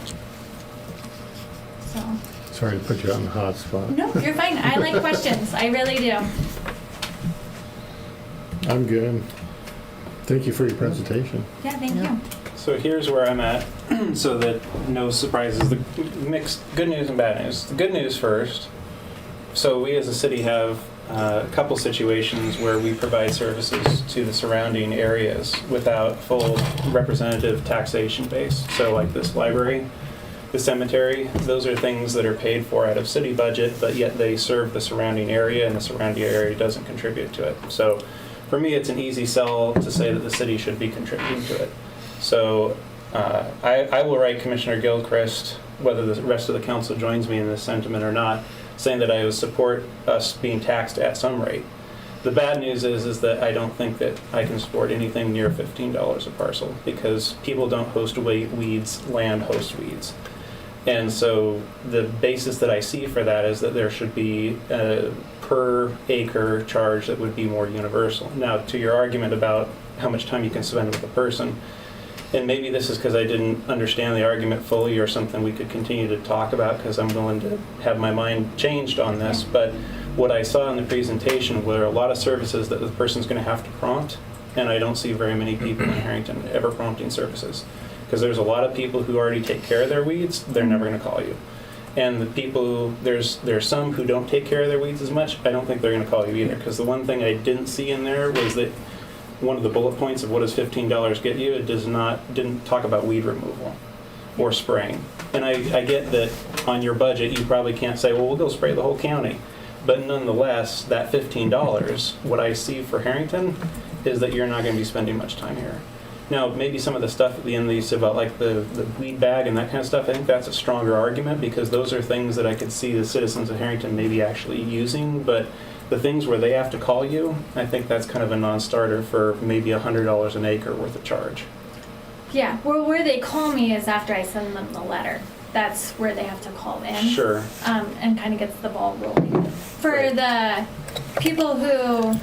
Speaker 6: So,
Speaker 2: Sorry to put you on the hot spot.
Speaker 6: no, you're fine. I like questions. I really do.
Speaker 2: I'm good. Thank you for your presentation.
Speaker 6: Yeah, thank you.
Speaker 4: So here's where I'm at, so that no surprises. The mixed good news and bad news. The good news first. So we as a city have a couple situations where we provide services to the surrounding areas without full representative taxation base. So like this library, the cemetery, those are things that are paid for out of city budget, but yet they serve the surrounding area, and the surrounding area doesn't contribute to it. So for me, it's an easy sell to say that the city should be contributing to it. So I will write Commissioner Gilchrist, whether the rest of the council joins me in this sentiment or not, saying that I would support us being taxed at some rate. The bad news is that I don't think that I can support anything near $15 a parcel, because people don't host weeds, land hosts weeds. And so the basis that I see for that is that there should be a per acre charge that would be more universal. Now, to your argument about how much time you can spend with a person, and maybe this is because I didn't understand the argument fully, or something we could continue to talk about, because I'm willing to have my mind changed on this. But what I saw in the presentation were a lot of services that the person's going to have to prompt, and I don't see very many people in Harrington ever prompting services, because there's a lot of people who already take care of their weeds. They're never going to call you. And the people, there's some who don't take care of their weeds as much. I don't think they're going to call you either, because the one thing I didn't see in there was that one of the bullet points of what does $15 get you, it didn't talk about weed removal or spraying. And I get that on your budget you probably can't say, well, we'll go spray the whole county. But nonetheless, that $15, what I see for Harrington is that you're not going to be spending much time here. Now, maybe some of the stuff at the end that you said about like the weed bag and that kind of stuff, I think that's a stronger argument, because those are things that I could see the citizens of Harrington maybe actually using. But the things where they have to call you, I think that's kind of a non-starter for maybe $100 an acre worth of charge.
Speaker 6: Yeah, where they call me is after I send them the letter. That's where they have to call in.
Speaker 4: Sure.
Speaker 6: And kind of gets the ball rolling. For
Speaker 4: Right.
Speaker 6: the people who,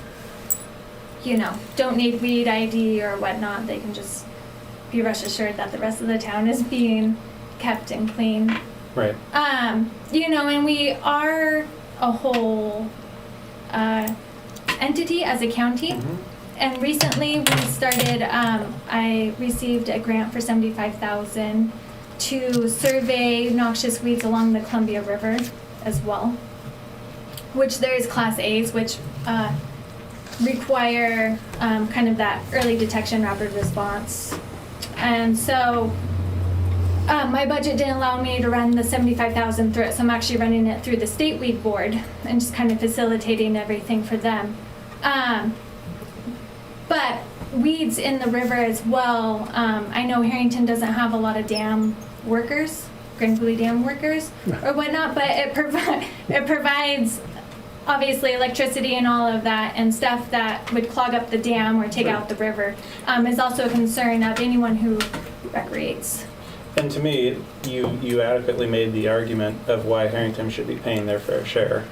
Speaker 6: don't need weed ID or whatnot, they can just be rest assured that the rest of the town is being kept and clean.
Speaker 4: Right.
Speaker 6: And we are a whole entity as a county.
Speaker 4: Mhm.
Speaker 6: And recently we started, I received a grant for $75,000 to survey noxious weeds along the Columbia River as well. Which there is Class A's, which require kind of that early detection rapid response. And so my budget didn't allow me to run the 75,000 through it, so I'm actually running it through the state weed board and just kind of facilitating everything for them. But weeds in the river as well. I know Harrington doesn't have a lot of dam workers, Grand Coulee Dam workers or whatnot, but it provides obviously electricity and all of that and stuff that would clog up the dam or take out the river is also a concern of anyone who recreates.
Speaker 4: And to me, you adequately made the argument of why Harrington should be paying their fair share.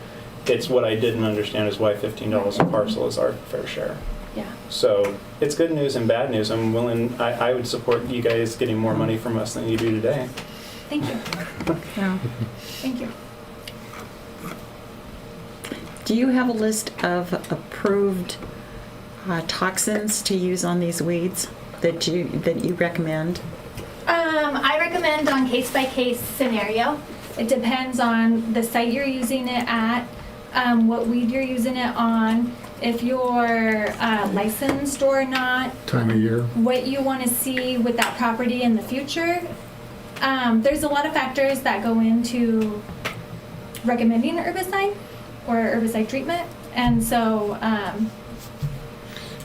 Speaker 4: It's what I didn't understand is why $15 a parcel is our fair share.
Speaker 6: Yeah.
Speaker 4: So it's good news and bad news. I would support you guys getting more money from us than you do today.
Speaker 6: Thank you.
Speaker 7: Yeah.
Speaker 6: Thank you.
Speaker 7: Do you have a list of approved toxins to use on these weeds that you recommend?
Speaker 6: I recommend on case-by-case scenario. It depends on the site you're using it at, what weed you're using it on, if you're licensed or not,
Speaker 2: Time of year.
Speaker 6: what you want to see with that property in the future. There's a lot of factors that go into recommending herbicide or herbicide treatment, and so I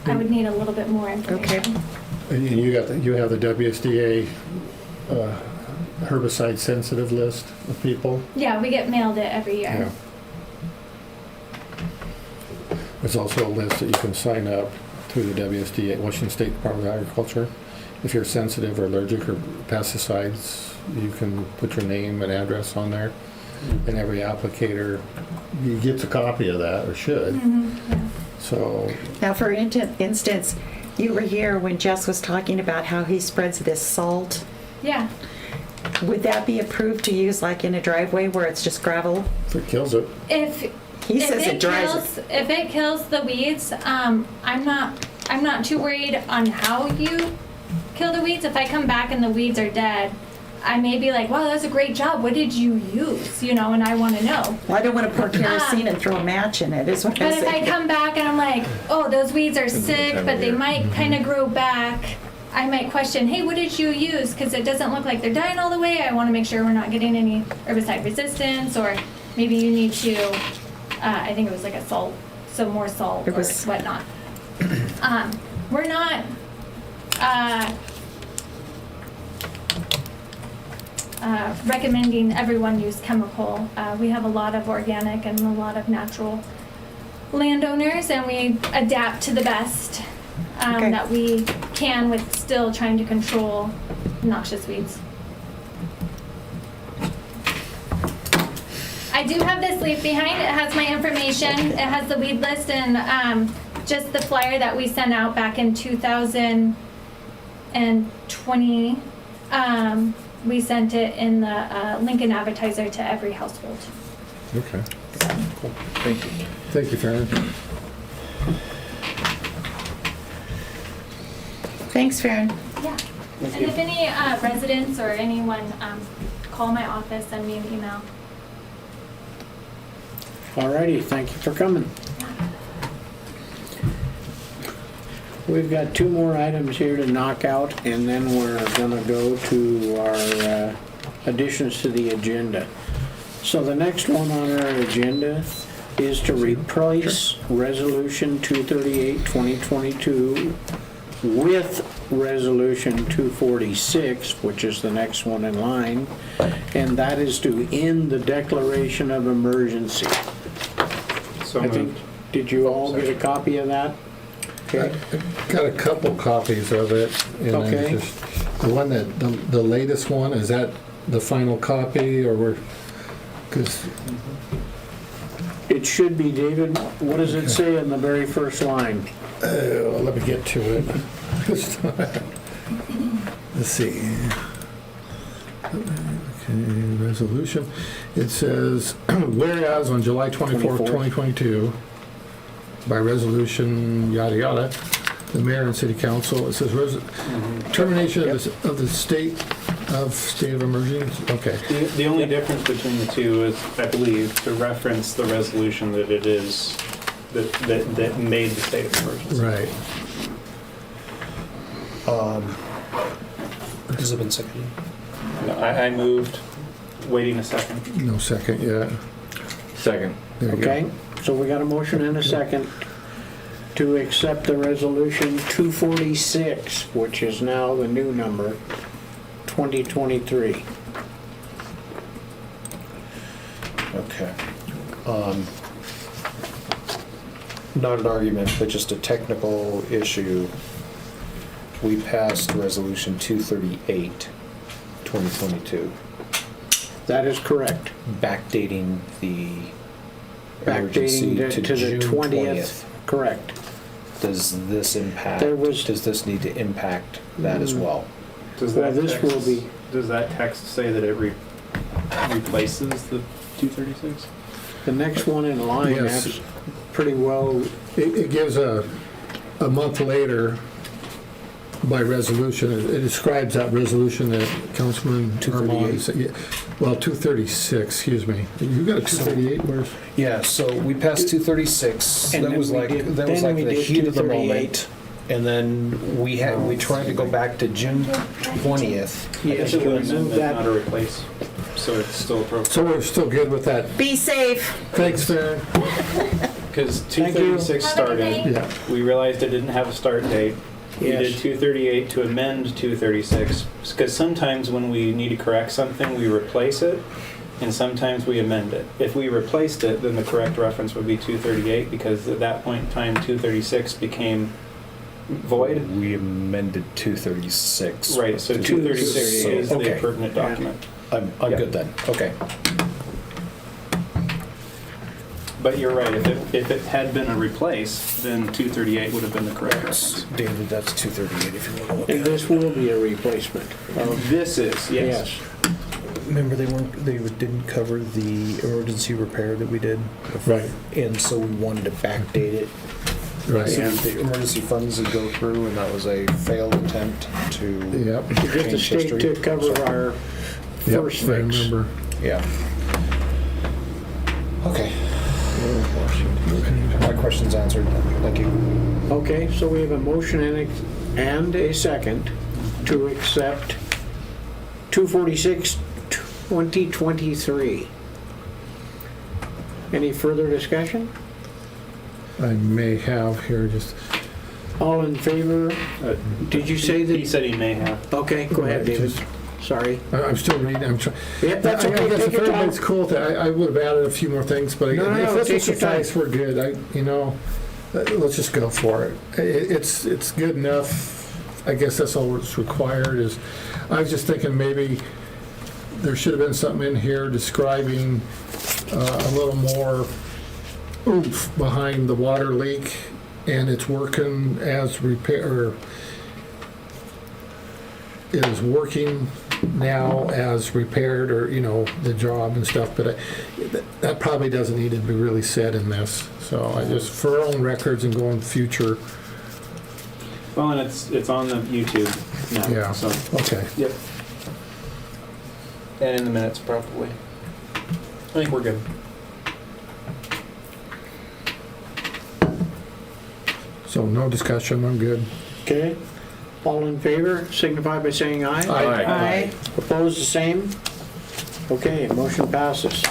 Speaker 6: would need a little bit more information.
Speaker 7: Okay.
Speaker 2: And you have the WSDA herbicide sensitive list of people.
Speaker 6: Yeah, we get mailed it every year.
Speaker 2: Yeah. There's also a list that you can sign up through the WSDA, Washington State Department of Agriculture. If you're sensitive or allergic or pesticides, you can put your name and address on there. And every applicator gets a copy of that, or should.
Speaker 6: Yeah.
Speaker 2: So,
Speaker 7: Now, for instance, you were here when Jess was talking about how he spreads this salt.
Speaker 6: Yeah.
Speaker 7: Would that be approved to use like in a driveway where it's just gravel?
Speaker 2: if it kills it,
Speaker 7: He says it dries it.
Speaker 6: If it kills the weeds, I'm not too worried on how you kill the weeds. If I come back and the weeds are dead, I may be like, wow, that's a great job. What did you use? And I want to know.
Speaker 7: Well, I don't want to pour kerosene and throw a match in it, is what I'm
Speaker 6: But if I
Speaker 7: saying.
Speaker 6: come back and I'm like, oh, those weeds are sick, but they might kind of grow back, I might question, hey, what did you use? Because it doesn't look like they're dying all the way. I want to make sure we're not getting any herbicide resistance, or maybe you need to, I think it was like a salt, some more salt
Speaker 7: It
Speaker 6: or
Speaker 7: was-
Speaker 6: whatnot. We're not recommending everyone use chemical. We have a lot of organic and a lot of natural landowners, and we adapt to the best
Speaker 7: Okay.
Speaker 6: that we can with still trying to control noxious weeds. I do have this leaf behind. It has my information. It has the weed list and just the flyer that we sent out back in 2020. We sent it in the Lincoln Advertiser to every household.
Speaker 2: okay.
Speaker 5: Cool. Thank you.
Speaker 2: Thank you, Farron.
Speaker 7: Thanks, Farron.
Speaker 6: Yeah. And if any residents or anyone call my office, send me an email.
Speaker 3: Alrighty, thank you for coming. We've got two more items here to knock out, and then we're gonna go to our additions to the agenda. So the next one on our agenda is to replace Resolution 238, 2022 with Resolution 246, which is the next one in line, and that is to end the declaration of emergency.
Speaker 4: So
Speaker 3: I think, did you all get a copy of that? Okay.
Speaker 2: Got a couple copies of it. And I'm
Speaker 3: Okay.
Speaker 2: just- The one that, the latest one, is that the final copy, or we're, because,
Speaker 3: It should be, David. What does it say in the very first line?
Speaker 2: let me get to it. Let's see. Okay, resolution. It says, whereas on July 24th, 2022, by resolution, yada, yada, the mayor and city council, it says termination of the state of emergency. Okay.
Speaker 4: the only difference between the two is, I believe, to reference the resolution that it is that made the state of emergency.
Speaker 2: Right.
Speaker 5: Has it been seconded?
Speaker 4: No, I moved, waiting a second.
Speaker 2: No second yet.
Speaker 3: Second.
Speaker 2: There you go.
Speaker 3: Okay, so we got a motion and a second to accept the resolution 246, which is now the new number, 2023.
Speaker 5: Okay. Not an argument, but just a technical issue. We passed Resolution 238, 2022,
Speaker 3: That is correct.
Speaker 5: backdating the emergency
Speaker 3: Backdating
Speaker 5: to
Speaker 3: to the
Speaker 5: June
Speaker 3: 20th. Correct.
Speaker 5: Does this impact,
Speaker 3: There was-
Speaker 5: does this need to impact that as well?
Speaker 4: Does
Speaker 3: Well,
Speaker 4: that
Speaker 3: this
Speaker 4: text-
Speaker 3: will be-
Speaker 4: Does that text say that it replaces the 236?
Speaker 3: The next one in line,
Speaker 2: Yes.
Speaker 3: that's pretty well,
Speaker 2: It gives a month later by resolution. It describes that resolution that Councilman Armand said. Yeah. Well, 236, excuse me. You got a 238, where's?
Speaker 5: Yeah, so we passed 236.
Speaker 3: And
Speaker 5: That
Speaker 3: then
Speaker 5: was
Speaker 3: we
Speaker 5: like,
Speaker 3: did-
Speaker 5: that was
Speaker 3: then
Speaker 5: like
Speaker 3: we
Speaker 5: the
Speaker 3: did
Speaker 5: heat of the
Speaker 3: 238.
Speaker 5: moment. And then we tried to go back to June 20th.
Speaker 3: yes,
Speaker 4: It's
Speaker 3: we
Speaker 4: an
Speaker 3: moved
Speaker 4: amendment, not
Speaker 3: that.
Speaker 4: a replace, so it's still appropriate.
Speaker 2: So we're still good with that.
Speaker 7: Be safe.
Speaker 2: Thanks, Farron.
Speaker 4: Because
Speaker 3: Thank you.
Speaker 4: 236
Speaker 6: Have a good
Speaker 4: started,
Speaker 6: day.
Speaker 2: Yeah.
Speaker 4: we realized it didn't have a start date. We
Speaker 3: Yes.
Speaker 4: did 238 to amend 236, because sometimes when we need to correct something, we replace it, and sometimes we amend it. If we replaced it, then the correct reference would be 238, because at that point in time, 236 became void.
Speaker 5: We amended 236.
Speaker 4: Right, so 236 is the
Speaker 5: Okay.
Speaker 4: pertinent document.
Speaker 5: I'm
Speaker 4: Yeah.
Speaker 5: good then. Okay.
Speaker 4: But you're right, if it had been a replace, then 238 would have been the correct reference.
Speaker 5: David, that's 238 if you want to look
Speaker 3: And
Speaker 5: at it.
Speaker 3: this will be a replacement.
Speaker 4: This is, yes.
Speaker 5: Remember, they didn't cover the emergency repair that we did?
Speaker 2: Right.
Speaker 5: And so we wanted to backdate it.
Speaker 2: Right.
Speaker 5: So the emergency funds would go through, and that was a failed attempt to
Speaker 2: Yep.
Speaker 3: To get the
Speaker 5: change
Speaker 3: state
Speaker 5: history.
Speaker 3: to cover our
Speaker 2: Yep,
Speaker 3: first
Speaker 2: I
Speaker 3: fix.
Speaker 2: remember.
Speaker 5: Yeah. Okay. My question's answered. Thank you.
Speaker 3: Okay, so we have a motion and a second to accept 246, 2023. Any further discussion?
Speaker 2: I may have here just.
Speaker 3: All in favor? Did you say
Speaker 4: He
Speaker 3: that?
Speaker 4: said he may have.
Speaker 3: Okay, go ahead, David. Sorry.
Speaker 2: I'm still reading, I'm trying.
Speaker 3: Yep, that's
Speaker 2: I
Speaker 3: okay,
Speaker 2: guess
Speaker 3: take
Speaker 2: if
Speaker 3: your time.
Speaker 2: everybody's cool with it, I would have added a few more things, but
Speaker 3: No,
Speaker 2: if this will
Speaker 3: take your time.
Speaker 2: suffice, we're good. Let's just go for it. It's good enough. I guess that's all that's required is, I was just thinking maybe there should have been something in here describing a little more oomph behind the water leak, and it's working as it is working now as repaired, or, the job and stuff, but that probably doesn't need to be really said in this. So I just, for our own records and going future,
Speaker 4: Well, and it's on the YouTube now.
Speaker 2: yeah,
Speaker 4: So,
Speaker 2: okay.
Speaker 4: yep. And in the minutes, probably. I think we're good.
Speaker 2: So no discussion, I'm good.
Speaker 3: Okay. All in favor, signify by saying aye.
Speaker 7: Aye.
Speaker 3: Opposed, the same? Okay, motion passes.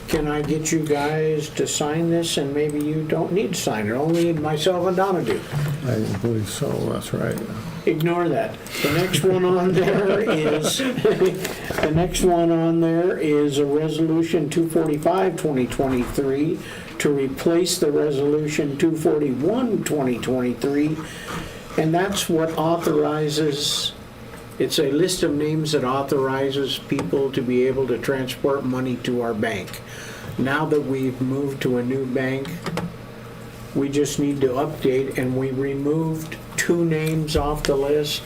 Speaker 3: Can I get you guys to sign this, and maybe you don't need to sign it, only myself and Donna do?
Speaker 2: I believe so, that's right.
Speaker 3: Ignore that. The next one on there is, the next one on there is a resolution 245, 2023, to replace the resolution 241, 2023, and that's what authorizes, it's a list of names that authorizes people to be able to transport money to our bank. Now that we've moved to a new bank, we just need to update, and we removed 2 names off the list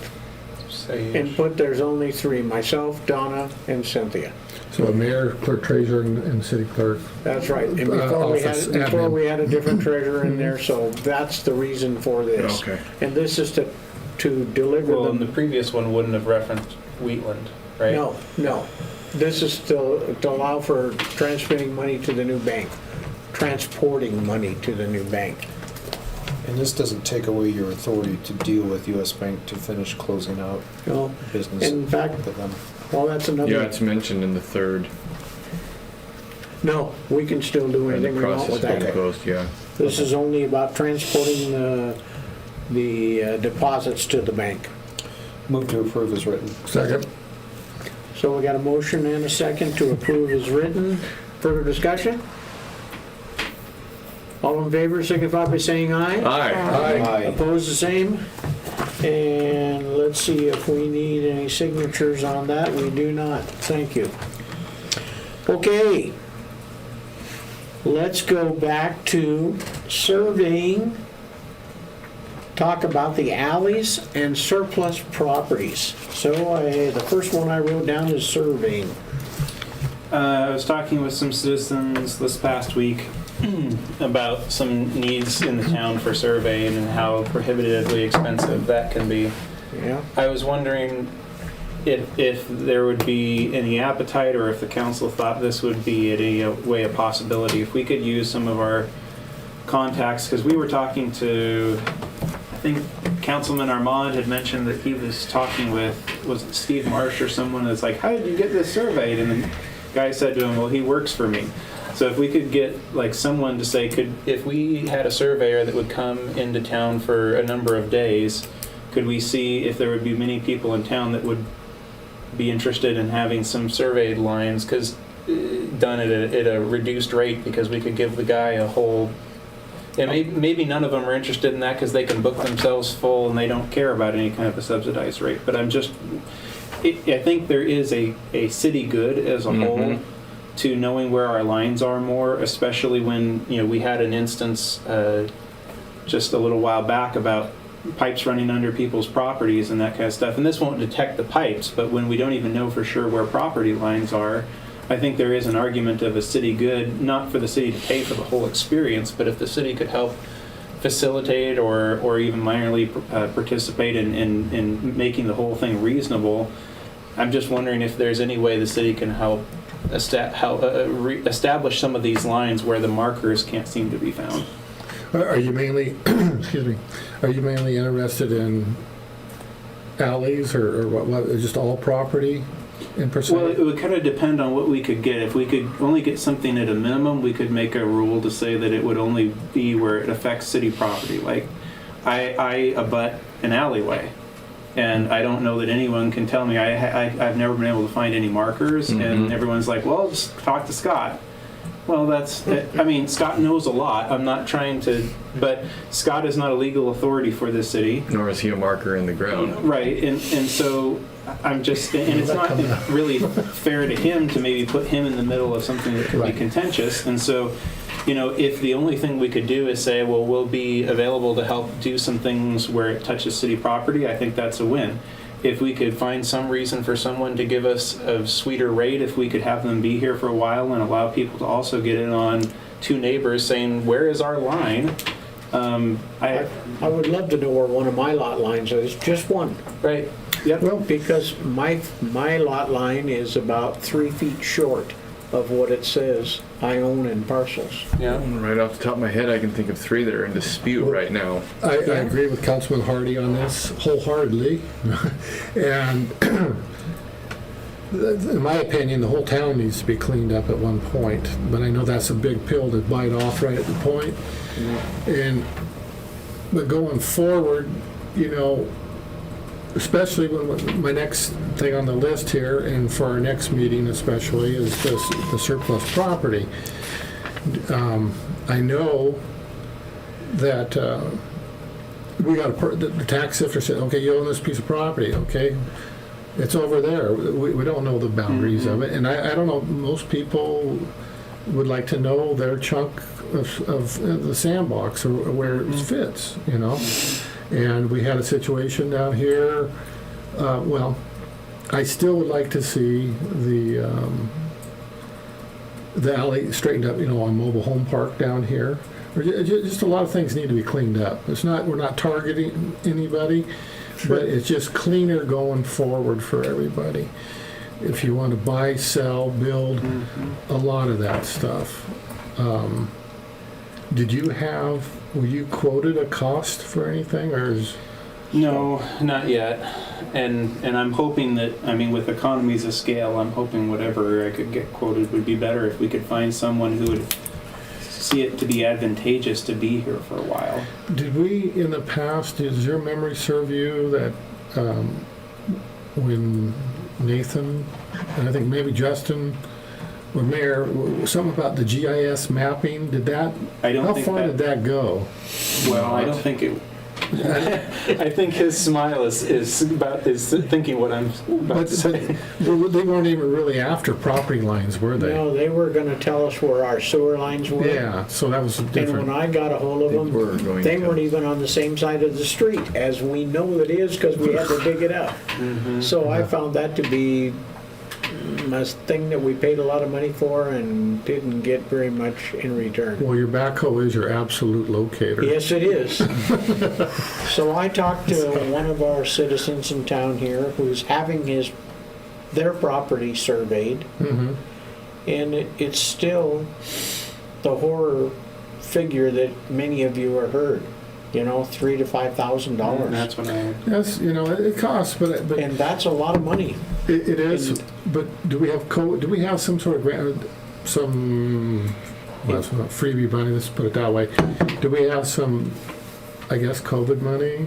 Speaker 3: and put, there's only 3, myself, Donna, and Cynthia.
Speaker 2: So mayor, clerk treasurer, and city clerk.
Speaker 3: That's right. And before
Speaker 2: Office admin.
Speaker 3: we had a different treasurer in there, so that's the reason for this.
Speaker 2: Okay.
Speaker 3: And this is to deliver
Speaker 4: Well, and the
Speaker 3: them.
Speaker 4: previous one wouldn't have referenced Wheatland, right?
Speaker 3: No. This is to allow for transmitting money to the new bank. transporting money to the new bank.
Speaker 5: And this doesn't take away your authority to deal with US Bank to finish closing out
Speaker 3: You know,
Speaker 5: business
Speaker 3: in fact,
Speaker 5: with them.
Speaker 3: well, that's
Speaker 8: Yeah,
Speaker 3: another,
Speaker 8: it's mentioned in the third.
Speaker 3: no, we can still do
Speaker 8: And the
Speaker 3: anything we want
Speaker 8: process
Speaker 3: with that.
Speaker 8: being closed, yeah.
Speaker 3: This is only about transporting the deposits to the bank.
Speaker 5: Move to approve as written.
Speaker 2: Second.
Speaker 3: So we got a motion and a second to approve as written. Further discussion? All in favor signify by saying aye.
Speaker 8: Aye.
Speaker 3: Opposed, the same. And let's see if we need any signatures on that. We do not. Thank you. Okay. Let's go back to surveying. Talk about the alleys and surplus properties. So the first one I wrote down is surveying.
Speaker 4: I was talking with some citizens this past week about some needs in the town for surveying and how prohibitively expensive that can be.
Speaker 3: Yeah.
Speaker 4: I was wondering if there would be any appetite, or if the council thought this would be in any way a possibility, if we could use some of our contacts, because we were talking to, I think Councilman Armand had mentioned that he was talking with, was it Steve Marsh or someone that's like, how did you get this surveyed? And the guy said to him, well, he works for me. So if we could get like someone to say, if we had a surveyor that would come into town for a number of days, could we see if there would be many people in town that would be interested in having some surveyed lines, because done at a reduced rate, because we could give the guy a whole. And maybe none of them are interested in that because they can book themselves full and they don't care about any kind of a subsidized rate. But I think there is a city good as a whole to knowing where our lines are more, especially when, we had an instance just a little while back about pipes running under people's properties and that kind of stuff. And this won't detect the pipes, but when we don't even know for sure where property lines are, I think there is an argument of a city good, not for the city to pay for the whole experience, but if the city could help facilitate or even minorly participate in making the whole thing reasonable. I'm just wondering if there's any way the city can help establish some of these lines where the markers can't seem to be found.
Speaker 2: Are you mainly, excuse me, are you mainly interested in alleys or what, just all property in percent?
Speaker 4: Well, it would kind of depend on what we could get. If we could only get something at a minimum, we could make a rule to say that it would only be where it affects city property. Like, I abut an alleyway, and I don't know that anyone can tell me. I've never been able to find any markers, and everyone's like, well, just talk to Scott. Well, Scott knows a lot. I'm not trying to, but Scott is not a legal authority for this city.
Speaker 8: Nor is he a marker in the ground.
Speaker 4: Right, and so I'm just, and it's not really fair to him to maybe put him in the middle of something that could be contentious. And so, if the only thing we could do is say, well, we'll be available to help do some things where it touches city property, I think that's a win. If we could find some reason for someone to give us a sweeter rate, if we could have them be here for a while and allow people to also get in on two neighbors saying, where is our line?
Speaker 3: I would love to know where one of my lot lines is, just one.
Speaker 4: Right. Yep.
Speaker 3: Well, because my lot line is about 3 feet short of what it says I own in parcels.
Speaker 4: Yeah.
Speaker 8: Right off the top of my head, I can think of 3 that are in dispute right now.
Speaker 2: I agree with Councilman Hardy on this wholeheartedly. And in my opinion, the whole town needs to be cleaned up at one point. But I know that's a big pill to bite off right at the point. But going forward, especially when my next thing on the list here, and for our next meeting especially, is the surplus property. I know that we got the tax sifter said, okay, you own this piece of property, okay? It's over there. We don't know the boundaries of it, and I don't know. Most people would like to know their chunk of the sandbox or where it fits, And we had a situation down here. I still would like to see the alley straightened up, on Mobile Home Park down here. Just a lot of things need to be cleaned up. We're not targeting anybody, but it's just cleaner going forward for everybody. If you want to buy, sell, build, a lot of that stuff. were you quoted a cost for anything, or is?
Speaker 4: No, not yet. And I'm hoping that, I mean, with economies of scale, I'm hoping whatever I could get quoted would be better if we could find someone who would see it to be advantageous to be here for a while.
Speaker 2: Did we, in the past, does your memory serve you that when Nathan, and I think maybe Justin, were mayor, something about the GIS mapping, did that,
Speaker 4: I don't
Speaker 2: how
Speaker 4: think
Speaker 2: far did that go?
Speaker 4: Well, I don't think it. I think his smile is thinking what I'm about to say.
Speaker 2: But they weren't even really after property lines, were they?
Speaker 3: No, they were gonna tell us where our sewer lines were.
Speaker 2: Yeah, so that was
Speaker 3: And
Speaker 2: different.
Speaker 3: when I got a hold of
Speaker 8: They were
Speaker 3: them,
Speaker 8: going
Speaker 3: they
Speaker 8: to.
Speaker 3: weren't even on the same side of the street as we know it is because we had to dig it up. So I found that to be a thing that we paid a lot of money for and didn't get very much in return.
Speaker 2: Well, your backhoe is your absolute locator.
Speaker 3: Yes, it is. So I talked to one of our citizens in town here who's having their property surveyed,
Speaker 2: Mm-hmm.
Speaker 3: and it's still the horror figure that many of you have heard. You know, $3,000 to $5,000,
Speaker 4: That's what I.
Speaker 2: Yes, it costs, but
Speaker 3: and that's a lot of money.
Speaker 2: it is. But do we have some sort of grant, well, it's not freebie money, let's put it that way. Do we have some, I guess, COVID money?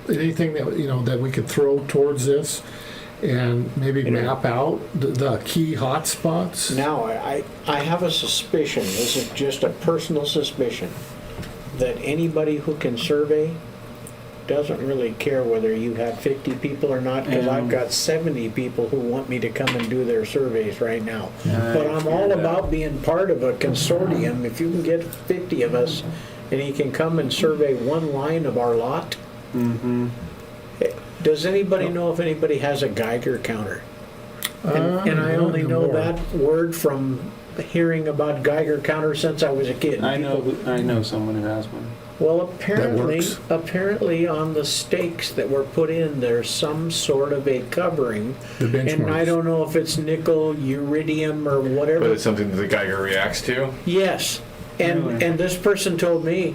Speaker 2: Anything that, that we could throw towards this and maybe map out the key hot spots?
Speaker 3: Now, I have a suspicion, this is just a personal suspicion, that anybody who can survey doesn't really care whether you have 50 people or not, because I've got 70 people who want me to come and do their surveys right now. But I'm all about being part of a consortium. If you can get 50 of us and he can come and survey one line of our lot.
Speaker 4: Mm-hmm.
Speaker 3: Does anybody know if anybody has a Geiger counter? And I only know
Speaker 2: more.
Speaker 3: that word from hearing about Geiger counters since I was a kid.
Speaker 4: I know someone who has one.
Speaker 3: Well,
Speaker 2: works.
Speaker 3: apparently on the stakes that were put in, there's some sort of a covering.
Speaker 2: The benchmarks.
Speaker 3: And I don't know if it's nickel, iridium, or
Speaker 8: But
Speaker 3: whatever.
Speaker 8: it's something that the Geiger reacts to.
Speaker 3: Yes. And
Speaker 4: Really?
Speaker 3: and this person told me,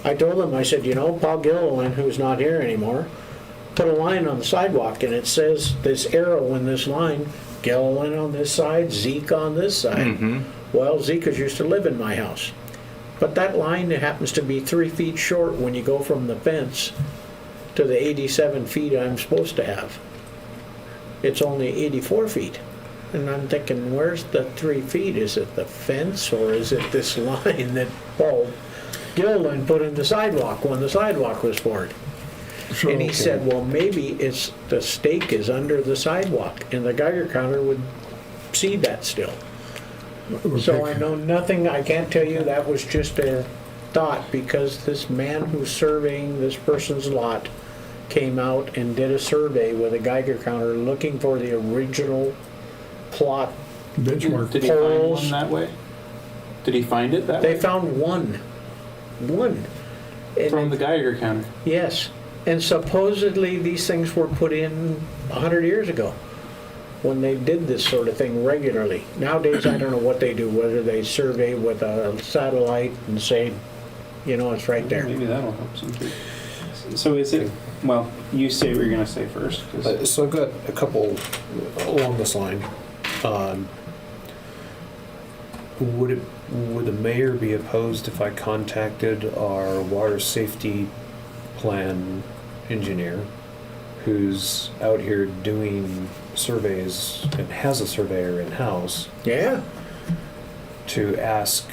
Speaker 3: I told him, I said, Paul Gilliland, who's not here anymore, put a line on the sidewalk, and it says this arrow in this line, Gilliland on this side, Zeke on this side.
Speaker 8: Mm-hmm.
Speaker 3: Well, Zeke used to live in my house. But that line happens to be 3 feet short when you go from the fence to the 87 feet I'm supposed to have. It's only 84 feet. And I'm thinking, where's the 3 feet? Is it the fence or is it this line that Paul Gilliland put in the sidewalk when the sidewalk was poured? And he said, well, maybe it's the stake is under the sidewalk, and the Geiger counter would see that still. So I know nothing, I can't tell you, that was just a thought, because this man who's surveying this person's lot came out and did a survey with a Geiger counter looking for the original plot.
Speaker 2: benchmark.
Speaker 4: Did he find
Speaker 3: Poles.
Speaker 4: one that way? Did he find it that
Speaker 3: They
Speaker 4: way?
Speaker 3: found one. One. And
Speaker 4: From the Geiger counter.
Speaker 3: yes, and supposedly these things were put in 100 years ago when they did this sort of thing regularly. Nowadays, I don't know what they do, whether they survey with a satellite and say, it's right there.
Speaker 4: Maybe that'll help some too. So is it, well, you say what you're going to say first. 'Cause
Speaker 5: So I've got a couple along this line. Would the mayor be opposed if I contacted our water safety plan engineer, who's out here doing surveys and has a surveyor in-house,
Speaker 3: Yeah,
Speaker 5: to ask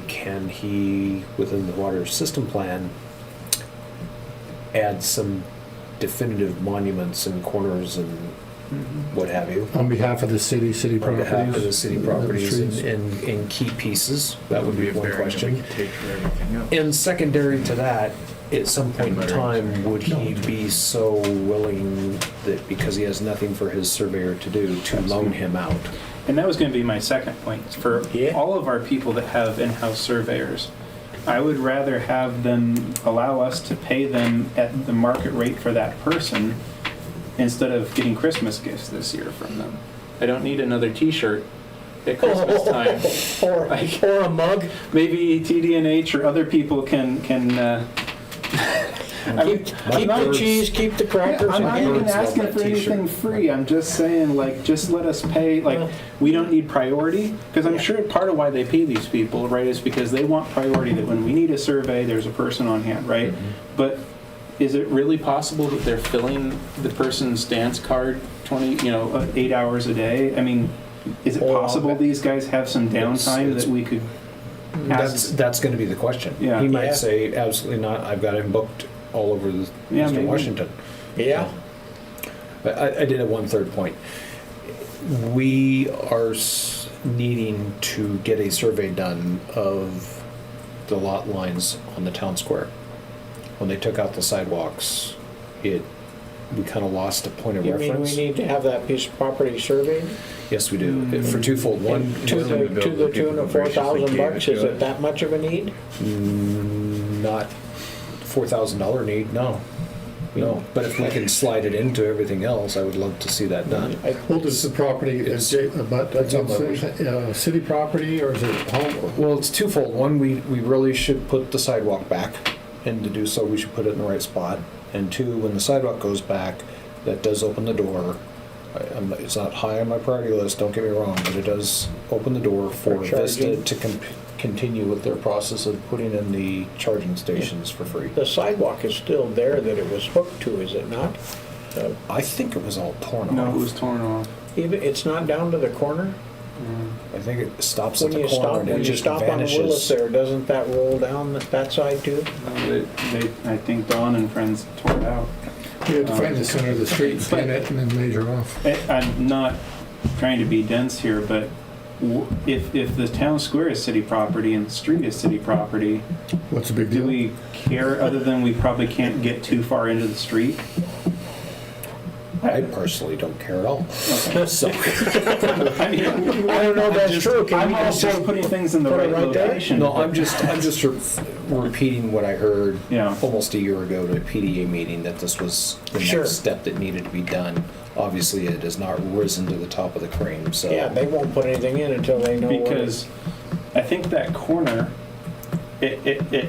Speaker 5: can he, within the water system plan, add some definitive monuments and corners and what have you,
Speaker 2: On behalf of the city
Speaker 5: on
Speaker 2: properties?
Speaker 5: behalf of the city properties
Speaker 2: Streets.
Speaker 5: and key pieces? That would be
Speaker 8: a
Speaker 5: one
Speaker 8: bearing that we
Speaker 5: question.
Speaker 8: could take for everything else.
Speaker 5: And secondary to that, at some point in time, would he be so willing that, because he has nothing for his surveyor to do, to loan him out?
Speaker 4: And that was going to be my second point. For
Speaker 3: Yeah.
Speaker 4: all of our people that have in-house surveyors, I would rather have them allow us to pay them at the market rate for that person instead of getting Christmas gifts this year from them. I don't need another T-shirt at Christmas time.
Speaker 3: Or a mug.
Speaker 4: Maybe TDNH or other people can. I mean,
Speaker 3: Keep the cheese, keep the crackers.
Speaker 4: I'm
Speaker 3: and
Speaker 4: not even
Speaker 3: ham.
Speaker 4: asking
Speaker 5: that
Speaker 4: for
Speaker 5: t-shirt.
Speaker 4: anything free. I'm just saying, like, just let us pay. Like, we don't need priority, because I'm sure part of why they pay these people, right, is because they want priority. That when we need a survey, there's a person on hand, right? But is it really possible that they're filling the person's dance card 8 hours a day? I mean, is it
Speaker 3: Well,
Speaker 4: possible these guys have some downtime
Speaker 5: it's-
Speaker 4: that we could ask?
Speaker 5: That's going to be the question.
Speaker 4: Yeah.
Speaker 5: He might
Speaker 3: Yeah.
Speaker 5: say, absolutely not, I've got him booked all over
Speaker 4: Yeah,
Speaker 5: Eastern
Speaker 4: maybe.
Speaker 5: Washington.
Speaker 3: Yeah.
Speaker 5: But I did have one third point. We are needing to get a survey done of the lot lines on the town square. When they took out the sidewalks, we kind of lost a point of
Speaker 3: You mean
Speaker 5: reference.
Speaker 3: we need to have that piece of property surveyed?
Speaker 5: Yes, we do. For twofold. One,
Speaker 3: To the tune of $4,000, is it that much of a need?
Speaker 5: not $4,000 need, no. No, but if we can slide it into everything else, I would love to see that done.
Speaker 2: Well, does the property,
Speaker 5: It's-
Speaker 2: that's
Speaker 5: on my
Speaker 2: city property or is it home?
Speaker 5: Well, it's twofold. One, we really should put the sidewalk back, and to do so, we should put it in the right spot. And two, when the sidewalk goes back, that does open the door. It's not high on my priority list, don't get me wrong, but it does open the door for
Speaker 3: For
Speaker 5: Vista
Speaker 3: charging.
Speaker 5: to continue with their process of putting in the charging stations for free.
Speaker 3: The sidewalk is still there that it was hooked to, is it not?
Speaker 5: I think it was all torn off.
Speaker 4: No, it was torn off.
Speaker 3: Even, it's not down to the corner?
Speaker 5: I think it stops at
Speaker 3: When
Speaker 5: the
Speaker 3: you
Speaker 5: corner
Speaker 3: stop,
Speaker 5: and
Speaker 3: when
Speaker 5: it
Speaker 3: you
Speaker 5: just
Speaker 3: stop on Willis
Speaker 5: vanishes.
Speaker 3: there, doesn't that roll down that side too?
Speaker 4: I think Don and friends tore it out.
Speaker 2: You have to find the center of the street, pin it, and then measure off.
Speaker 4: I'm not trying to be dense here, but if the town square is city property and the street is city property,
Speaker 2: What's the big
Speaker 4: do
Speaker 2: deal?
Speaker 4: we care other than we probably can't get too far into the street?
Speaker 5: I personally don't care at all. So,
Speaker 4: I mean,
Speaker 3: I don't know if that's true. Can
Speaker 4: I'm
Speaker 3: we
Speaker 4: all
Speaker 3: just
Speaker 4: for putting things in the
Speaker 3: put it
Speaker 4: right
Speaker 3: right there?
Speaker 4: location.
Speaker 5: no, I'm just repeating what I heard
Speaker 4: Yeah.
Speaker 5: almost a year ago at a PDA meeting, that this was the
Speaker 3: Sure.
Speaker 5: next step that needed to be done. Obviously, it has not risen to the top of the cream, so.
Speaker 3: Yeah, they won't put anything in until they know what
Speaker 4: Because I think that corner, it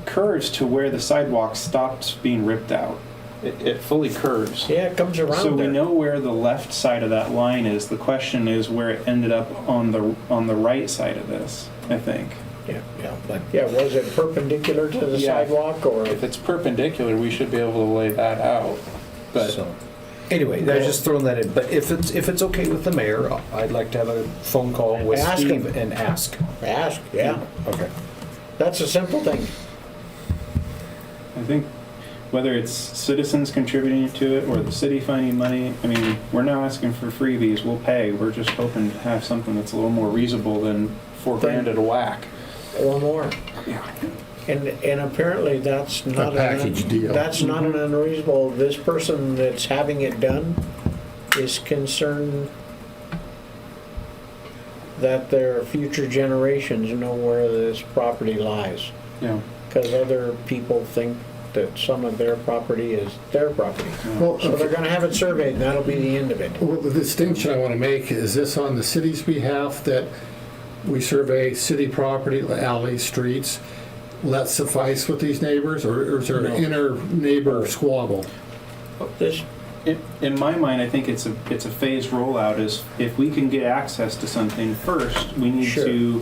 Speaker 4: curves to where the sidewalk stops being ripped out. It fully curves.
Speaker 3: Yeah, it comes around
Speaker 4: So we
Speaker 3: there.
Speaker 4: know where the left side of that line is. The question is where it ended up on the right side of this, I think.
Speaker 3: Yeah.
Speaker 5: Yeah, but
Speaker 3: Yeah, was it perpendicular to the
Speaker 4: Yeah.
Speaker 3: sidewalk or?
Speaker 4: If it's perpendicular, we should be able to lay that out. But
Speaker 5: so. Anyway, I was just throwing that in. But if it's okay with the mayor, I'd like to have a phone call with
Speaker 3: Ask
Speaker 5: Steve
Speaker 3: him.
Speaker 5: and ask.
Speaker 3: Ask, yeah.
Speaker 5: Okay.
Speaker 3: That's a simple thing.
Speaker 4: I think whether it's citizens contributing to it or the city finding money, I mean, we're not asking for freebies, we'll pay. We're just hoping to have something that's a little more reasonable than $4,000 at a whack.
Speaker 3: Or more. And apparently that's not
Speaker 2: package deal.
Speaker 3: That's not an unreasonable, this person that's having it done is concerned that their future generations know where this property lies.
Speaker 4: Yeah.
Speaker 3: Because other people think that some of their property is their property.
Speaker 2: Well,
Speaker 3: So they're gonna have it surveyed and that'll be the end of it.
Speaker 2: Well, the distinction I want to make, is this on the city's behalf that we survey city property, alleys, streets? Will that suffice with these neighbors, or is there an inner neighbor squabble?
Speaker 3: This,
Speaker 4: In my mind, I think it's a phased rollout. Is if we can get access to something first, we need
Speaker 3: Sure.
Speaker 4: to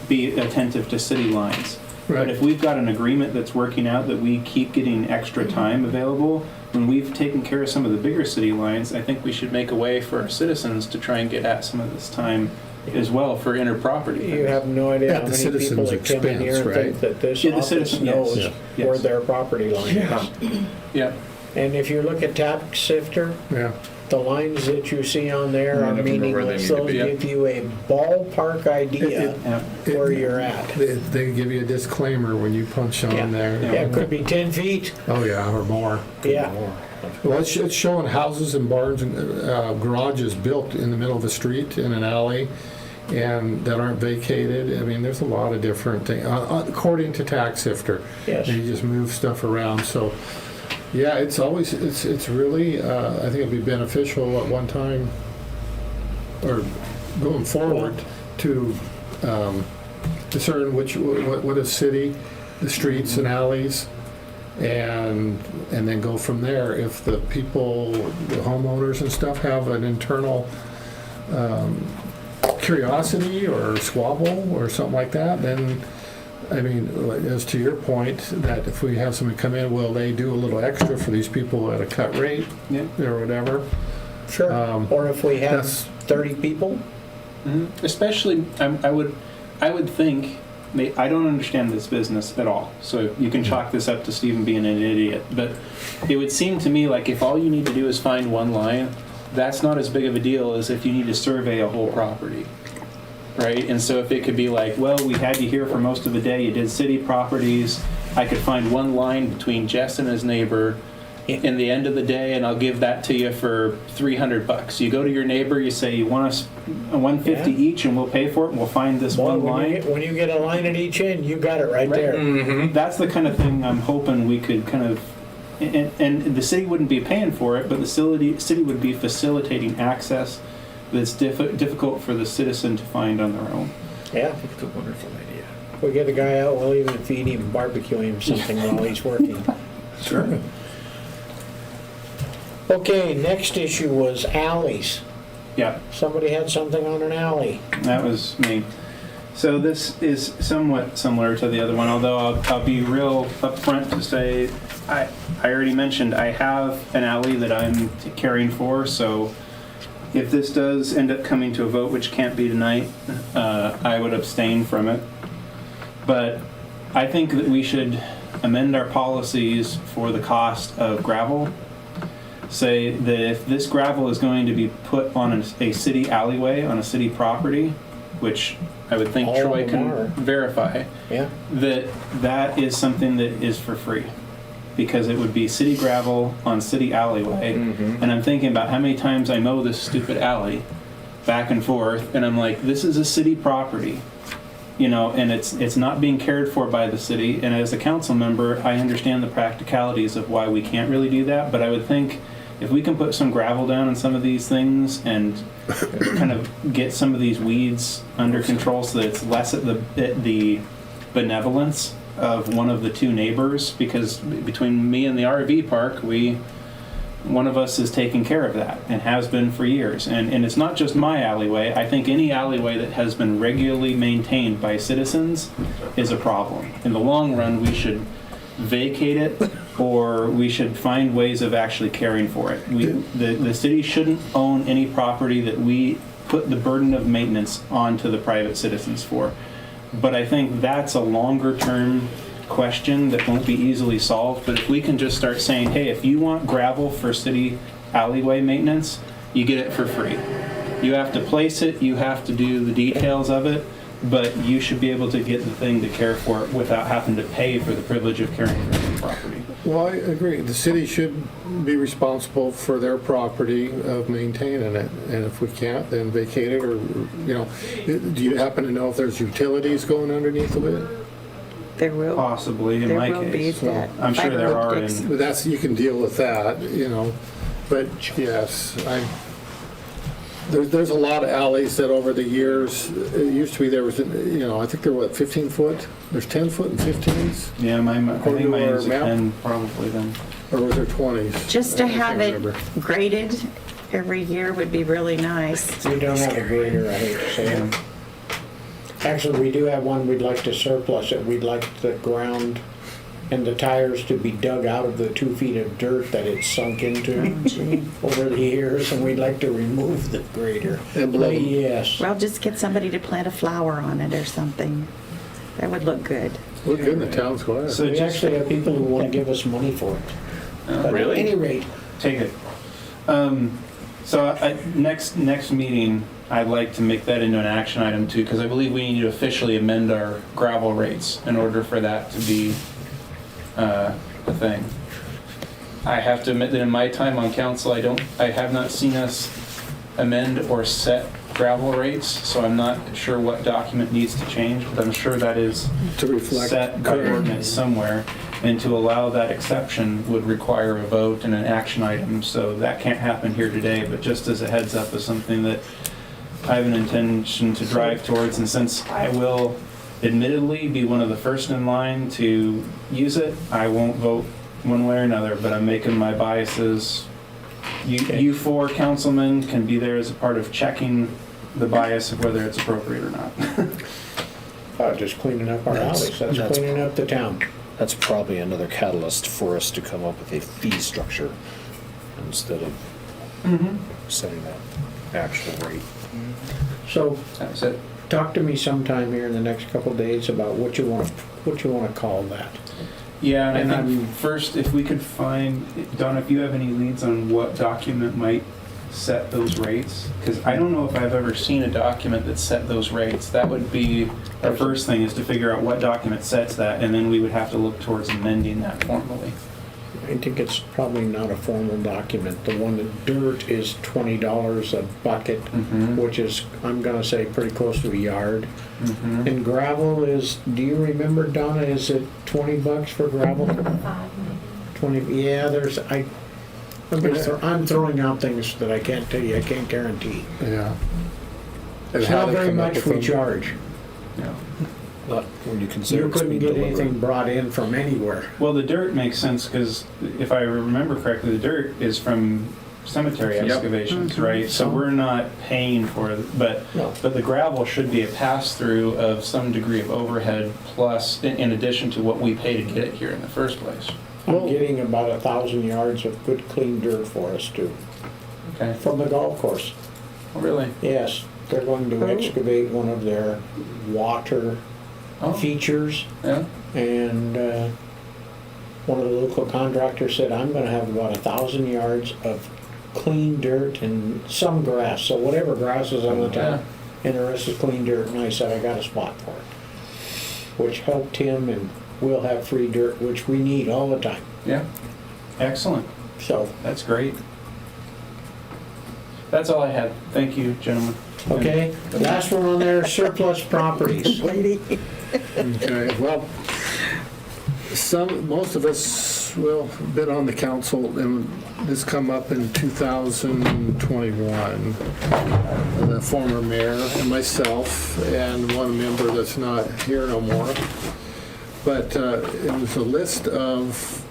Speaker 4: be attentive to city lines. But
Speaker 2: Right.
Speaker 4: if we've got an agreement that's working out that we keep getting extra time available, when we've taken care of some of the bigger city lines, I think we should make a way for our citizens to try and get at some of this time as well for inner property.
Speaker 3: you have no idea
Speaker 2: At
Speaker 3: how
Speaker 2: the
Speaker 3: many people
Speaker 2: citizen's
Speaker 3: that come in here
Speaker 2: expense,
Speaker 3: and think
Speaker 2: right?
Speaker 3: that this
Speaker 4: Yeah, the
Speaker 3: office
Speaker 4: citizen- yes,
Speaker 3: knows
Speaker 4: yes.
Speaker 3: where their property line
Speaker 4: Yeah.
Speaker 3: is.
Speaker 4: Yeah.
Speaker 3: And if you look at tax sifter,
Speaker 2: Yeah.
Speaker 3: the lines that you see on there are
Speaker 8: None of them are where they
Speaker 3: meaningless.
Speaker 8: need to
Speaker 3: Those
Speaker 8: be.
Speaker 3: give you a ballpark idea
Speaker 4: Yeah.
Speaker 3: where you're at.
Speaker 2: They give you a disclaimer when you punch
Speaker 3: Yeah.
Speaker 2: on there.
Speaker 3: Yeah, it could be 10 feet.
Speaker 2: Oh, yeah, or more.
Speaker 3: Yeah.
Speaker 2: Well, it's showing houses and barns and garages built in the middle of the street in an alley and that aren't vacated. I mean, there's a lot of different things, according to tax sifter.
Speaker 3: Yes.
Speaker 2: They just move stuff around, so, yeah, it's always, it's really, I think it'd be beneficial at one time, or going forward to discern what is city, the streets and alleys, and then go from there. If the people, the homeowners and stuff have an internal curiosity or squabble or something like that, then, I mean, as to your point, that if we have somebody come in, will they do a little extra for these people at a cut rate
Speaker 4: Yeah.
Speaker 2: or whatever?
Speaker 3: Sure. Or if we have
Speaker 2: That's-
Speaker 3: 30 people,
Speaker 4: Especially, I would think, I don't understand this business at all, so you can chalk this up to Stephen being an idiot, but it would seem to me like if all you need to do is find one line, that's not as big of a deal as if you need to survey a whole property, right? And so if it could be like, well, we had you here for most of the day, you did city properties, I could find one line between Jess and his neighbor in the end of the day, and I'll give that to you for $300. You go to your neighbor, you say you want us $150
Speaker 3: Yeah.
Speaker 4: each, and we'll pay for it, and we'll find this
Speaker 3: boy,
Speaker 4: one line.
Speaker 3: when you get a line at each end, you got it right there.
Speaker 4: That's the kind of thing I'm hoping we could kind of, and the city wouldn't be paying for it, but the city would be facilitating access that's difficult for the citizen to find on their own.
Speaker 3: Yeah.
Speaker 8: It's a wonderful idea.
Speaker 3: We get the guy out, we'll even feed him, barbecue him something while he's working.
Speaker 4: Sure.
Speaker 3: Okay, next issue was alleys.
Speaker 4: Yeah.
Speaker 3: Somebody had something on an alley.
Speaker 4: That was me. So this is somewhat similar to the other one, although I'll be real upfront to say I already mentioned I have an alley that I'm caring for, so if this does end up coming to a vote, which can't be tonight, I would abstain from it. But I think that we should amend our policies for the cost of gravel. Say that if this gravel is going to be put on a city alleyway, on a city property, which I would think
Speaker 3: All of
Speaker 4: Troy
Speaker 3: them
Speaker 4: can
Speaker 3: are.
Speaker 4: verify,
Speaker 3: Yeah.
Speaker 4: that is something that is for free. Because it would be city gravel on city alleyway. And I'm thinking about how many times I mow this stupid alley back and forth, and I'm like, this is a city property. You know, and it's not being cared for by the city. And as a council member, I understand the practicalities of why we can't really do that. But I would think if we can put some gravel down on some of these things and kind of get some of these weeds under control so that it's less at the benevolence of one of the two neighbors, because between me and the RV park, one of us is taking care of that and has been for years. And it's not just my alleyway. I think any alleyway that has been regularly maintained by citizens is a problem. In the long run, we should vacate it, or we should find ways of actually caring for it. The city shouldn't own any property that we put the burden of maintenance onto the private citizens for. But I think that's a longer term question that won't be easily solved. But if we can just start saying, hey, if you want gravel for city alleyway maintenance, you get it for free. You have to place it, you have to do the details of it, but you should be able to get the thing to care for it without having to pay for the privilege of caring for the property.
Speaker 2: Well, I agree. The city should be responsible for their property of maintaining it. And if we can't, then vacate it, or, you know, do you happen to know if there's utilities going underneath of it?
Speaker 7: There will,
Speaker 4: Possibly, in
Speaker 7: there
Speaker 4: my
Speaker 7: will be
Speaker 4: case.
Speaker 7: that.
Speaker 4: I'm sure there are
Speaker 7: fiber-optics.
Speaker 4: in-
Speaker 2: But that's, you can deal with that, you know. But yes, there's a lot of alleys that over the years, it used to be there was, you know, I think there were, 15 foot? There's 10 foot and 15s?
Speaker 4: Yeah, I
Speaker 2: According
Speaker 4: think
Speaker 2: to
Speaker 4: mine
Speaker 2: our
Speaker 4: is a
Speaker 2: map?
Speaker 4: 10 probably then.
Speaker 2: Or was there 20s?
Speaker 7: Just to
Speaker 2: I can't
Speaker 7: have it
Speaker 2: remember.
Speaker 7: graded every year would be really nice.
Speaker 3: We don't have a grader, I hate to say it. Actually, we do have one, we'd like to surplus it. We'd like the ground and the tires to be dug out of the 2 feet of dirt that it's sunk into
Speaker 7: Oh, gee.
Speaker 3: over the years, and we'd like to remove the grader.
Speaker 2: And below-
Speaker 3: Yes.
Speaker 7: Well, just get somebody to plant a flower on it or something. That would look good.
Speaker 2: Look good in the town square.
Speaker 4: So
Speaker 3: We
Speaker 4: just
Speaker 3: actually have people who want to give us money for it. But
Speaker 8: really?
Speaker 3: At any rate,
Speaker 4: take it. So next meeting, I'd like to make that into an action item too, because I believe we need to officially amend our gravel rates in order for that to be a thing. I have to admit that in my time on council, I have not seen us amend or set gravel rates, so I'm not sure what document needs to change, but I'm sure that is
Speaker 2: To reflect
Speaker 4: set by
Speaker 2: current.
Speaker 4: ordinance somewhere, and to allow that exception would require a vote and an action item, so that can't happen here today, but just as a heads up is something that I have an intention to drive towards, and since I will admittedly be one of the first in line to use it, I won't vote one way or another, but I'm making my biases. You four councilmen can be there as a part of checking the bias of whether it's appropriate or not.
Speaker 3: Just cleaning up our
Speaker 5: That's-
Speaker 3: alleys, that's
Speaker 5: that's-
Speaker 3: cleaning up the town.
Speaker 5: That's probably another catalyst for us to come up with a fee structure instead of setting that actual rate.
Speaker 3: So,
Speaker 4: That's it.
Speaker 3: talk to me sometime here in the next couple of days about what you want to call that.
Speaker 4: Yeah,
Speaker 3: And
Speaker 4: and I
Speaker 3: I'm-
Speaker 4: think first, if we could find, Donna, if you have any leads on what document might set those rates, because I don't know if I've ever seen a document that set those rates. That would be our first thing, is to figure out what document sets that, and then we would have to look towards amending that formally.
Speaker 3: I think it's probably not a formal document. The one that dirt is $20 a bucket, which is, I'm gonna say, pretty close to a yard. And gravel is, do you remember, Donna, is it $20 for gravel? 20, yeah, I'm throwing out things that I can't tell you, I can't guarantee.
Speaker 2: Yeah.
Speaker 3: It's how very much we charge.
Speaker 4: Yeah.
Speaker 5: Not when you consider
Speaker 3: You
Speaker 5: it's
Speaker 3: couldn't
Speaker 5: being
Speaker 3: get
Speaker 5: delivered.
Speaker 3: anything brought in from anywhere.
Speaker 4: Well, the dirt makes sense, because if I remember correctly, the dirt is from cemetery
Speaker 8: Yep.
Speaker 4: excavations, right? So we're not paying for it, but
Speaker 3: No.
Speaker 4: the gravel should be a pass-through of some degree of overhead, plus, in addition to what we pay to get it here in the first place.
Speaker 3: I'm getting about 1,000 yards of good clean dirt for us too,
Speaker 4: Okay.
Speaker 3: from the golf course.
Speaker 4: Oh, really?
Speaker 3: Yes, they're going to excavate one of their water
Speaker 4: Oh,
Speaker 3: features,
Speaker 4: yeah.
Speaker 3: and one of the local contractors said, I'm gonna have about 1,000 yards of clean dirt and some grass, so whatever grass is on the top, and the rest is clean dirt, and I said, I got a spot for it. Which helped him, and we'll have free dirt, which we need all the time,
Speaker 4: Yeah. Excellent.
Speaker 3: so,
Speaker 4: That's great. That's all I had. Thank you, gentlemen.
Speaker 3: okay? The last one on there, surplus properties.
Speaker 2: Okay, well, most of us, well, been on the council, and this come up in 2021. The former mayor and myself, and one member that's not here no more. But it was a list of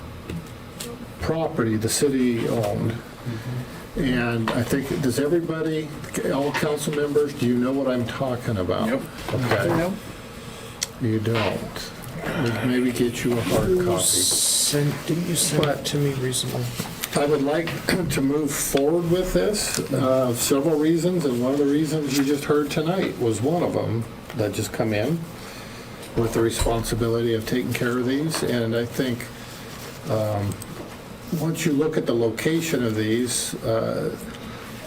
Speaker 2: property the city owned. And I think, does everybody, all council members, do you know what I'm talking about?
Speaker 8: Nope.
Speaker 2: Okay. You don't. Maybe get you a hard copy.
Speaker 5: Didn't you send that to me recently?
Speaker 2: I would like to move forward with this, several reasons, and one of the reasons you just heard tonight was one of them that just come in with the responsibility of taking care of these. And I think once you look at the location of these,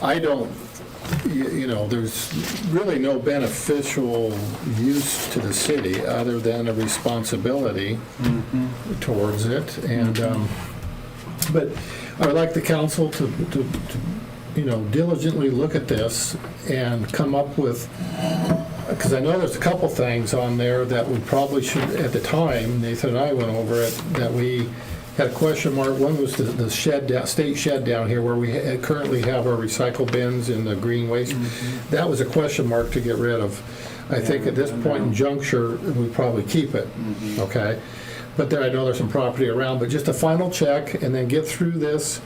Speaker 2: I don't, you know, there's really no beneficial use to the city other than a responsibility towards it. And, but I would like the council to, you know, diligently look at this and come up with, because I know there's a couple things on there that we probably should, at the time, Nathan and I went over it, that we had a question mark. One was the shed, state shed down here where we currently have our recycle bins and the green waste. That was a question mark to get rid of. I think at this point in juncture, we probably keep it, okay? But then I know there's some property around, but just a final check and then get through this,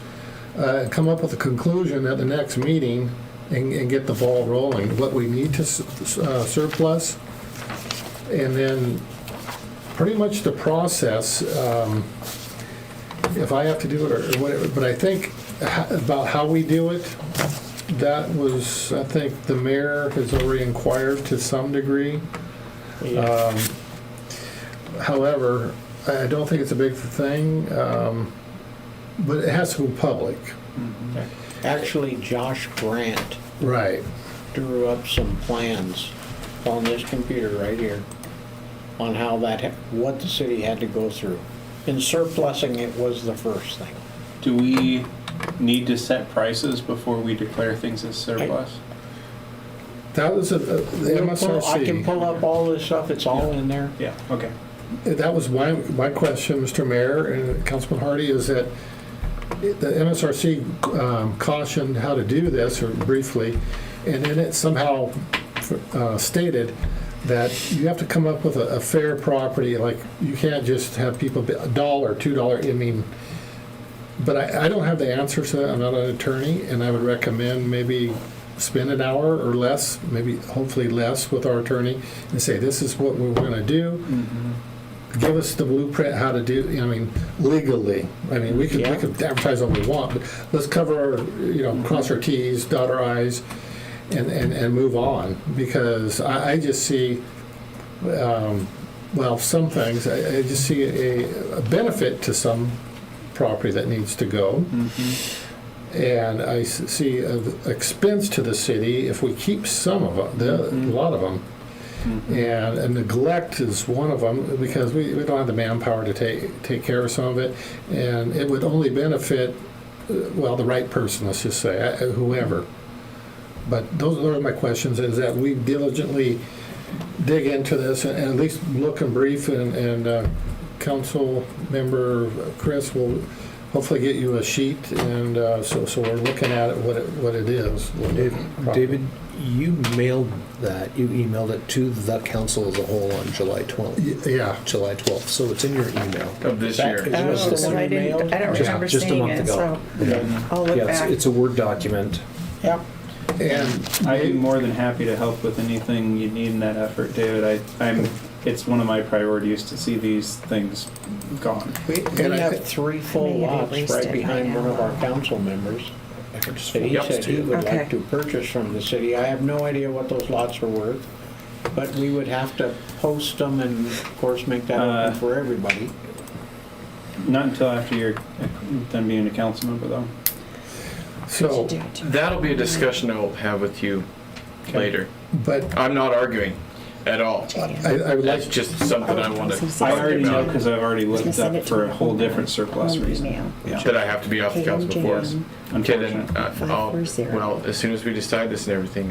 Speaker 2: come up with a conclusion at the next meeting and get the ball rolling. What we need to surplus, and then pretty much the process, if I have to do it or whatever, but I think about how we do it, that was, I think the mayor has already inquired to some degree.
Speaker 3: Yeah.
Speaker 2: However, I don't think it's a big thing, but it has to go public.
Speaker 3: Actually, Josh Grant
Speaker 2: Right.
Speaker 3: drew up some plans on this computer right here on how what the city had to go through. And surplusing it was the first thing.
Speaker 4: Do we need to set prices before we declare things as surplus?
Speaker 2: That was the
Speaker 3: I can
Speaker 2: MSRC.
Speaker 3: pull up all this stuff, it's all in there.
Speaker 4: Yeah, okay.
Speaker 2: That was my question, Mr. Mayor and Councilman Hardy, is that the MSRC cautioned how to do this, or briefly, And then it somehow stated that you have to come up with a fair property, like you can't just have people, $1, $2, I mean, but I don't have the answers to that. I'm not an attorney, and I would recommend maybe spend an hour or less, maybe hopefully less with our attorney, and say, this is what we're going to do. Give us the blueprint how to do, I mean, legally. I mean, we could advertise all we want, but let's cover our, cross our Ts, dot our Is, and move on. Because I just see, some things, I just see a benefit to some property that needs to go. And I see an expense to the city if we keep some of them, a lot of them. And a neglect is one of them, because we don't have the manpower to take care of some of it. And it would only benefit, the right person, let's just say, whoever. But those are my questions, is that we diligently dig into this and at least look and brief, and council member Chris will hopefully get you a sheet, and so we're looking at it, what it is.
Speaker 5: David, you mailed that, you emailed it to the council as a whole on July 12th.
Speaker 2: Yeah.
Speaker 5: July 12th, so it's in your email.
Speaker 8: Of this year.
Speaker 3: That was the one
Speaker 7: I
Speaker 3: you mailed?
Speaker 7: don't remember
Speaker 5: Just a
Speaker 7: seeing
Speaker 5: month
Speaker 7: it,
Speaker 5: ago.
Speaker 7: so I'll look
Speaker 5: Yeah,
Speaker 7: back.
Speaker 5: it's a Word document.
Speaker 3: Yep.
Speaker 2: And
Speaker 4: I'd be more than happy to help with anything you need in that effort, David. It's one of my priorities to see these things gone.
Speaker 3: We
Speaker 2: And I
Speaker 3: have
Speaker 2: thi-
Speaker 3: 3 full
Speaker 7: Maybe
Speaker 3: lots
Speaker 7: erased
Speaker 3: right
Speaker 7: it
Speaker 3: behind
Speaker 7: by
Speaker 3: one of
Speaker 7: now.
Speaker 3: our council members
Speaker 5: I can just
Speaker 3: that he
Speaker 5: forward
Speaker 3: said
Speaker 5: to
Speaker 3: he
Speaker 5: you.
Speaker 3: would
Speaker 7: Okay.
Speaker 3: like to purchase from the city. I have no idea what those lots are worth, but we would have to post them and, of course, make that open for everybody.
Speaker 4: Not until after you're done being a council member, though.
Speaker 2: so,
Speaker 7: Do it.
Speaker 8: That'll be a discussion I'll have with you later.
Speaker 2: but
Speaker 8: I'm not arguing at all.
Speaker 2: I would
Speaker 8: That's
Speaker 2: like,
Speaker 8: just something I want to
Speaker 4: I already know
Speaker 8: about.
Speaker 4: because I've already looked
Speaker 7: Send
Speaker 4: up
Speaker 7: it
Speaker 4: for
Speaker 7: to
Speaker 4: a
Speaker 7: my
Speaker 4: whole
Speaker 7: home
Speaker 4: different surplus
Speaker 7: home
Speaker 4: reason.
Speaker 7: email.
Speaker 4: Yeah.
Speaker 8: Should I have to be off the council before? Okay, then,
Speaker 4: Unfortunately.
Speaker 8: well, as soon as we decide this and everything,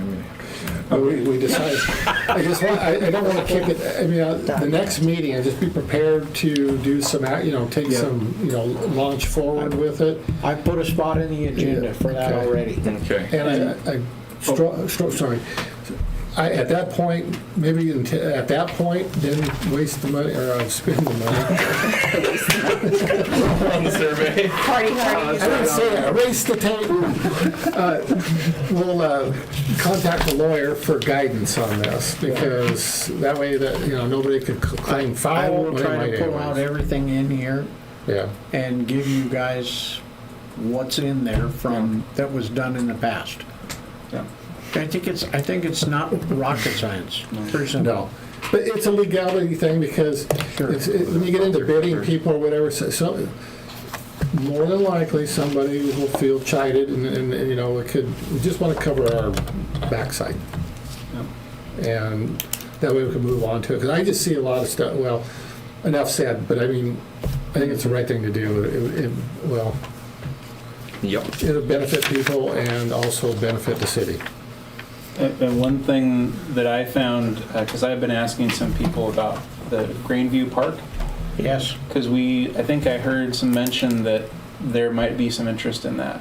Speaker 8: I'm gonna
Speaker 2: we decided, I don't want to kick it, I mean, the next meeting, just be prepared to do some, take
Speaker 4: Yeah.
Speaker 2: some, launch forward with it.
Speaker 3: I put a spot in the agenda for that
Speaker 2: Okay.
Speaker 3: already.
Speaker 8: Okay.
Speaker 2: And at that point, maybe at that point, then waste the money, or spend the money.
Speaker 8: On the survey.
Speaker 7: Party
Speaker 2: I didn't say that, erase the tape. We'll contact the lawyer for guidance on this, because that way that, nobody could claim foul.
Speaker 3: I will
Speaker 2: Well, they
Speaker 3: try
Speaker 2: might
Speaker 3: to pull out
Speaker 2: anyways.
Speaker 3: everything in here
Speaker 2: Yeah,
Speaker 3: and give you guys what's in there from, that was done in the past.
Speaker 4: Yeah.
Speaker 3: I think it's not rocket science. Pretty simple.
Speaker 2: no. But it's a legality thing, because when you get into bidding people or whatever, more than likely, somebody will feel chided, and we just want to cover our backside. And that way we can move on to it, because I just see a lot of stuff, enough said, but I mean, I think it's the right thing to do.
Speaker 8: Yep.
Speaker 2: It'll benefit people and also benefit the city.
Speaker 4: And one thing that I found, because I've been asking some people about the Greenview Park,
Speaker 3: Yes.
Speaker 4: because I think I heard some mention that there might be some interest in that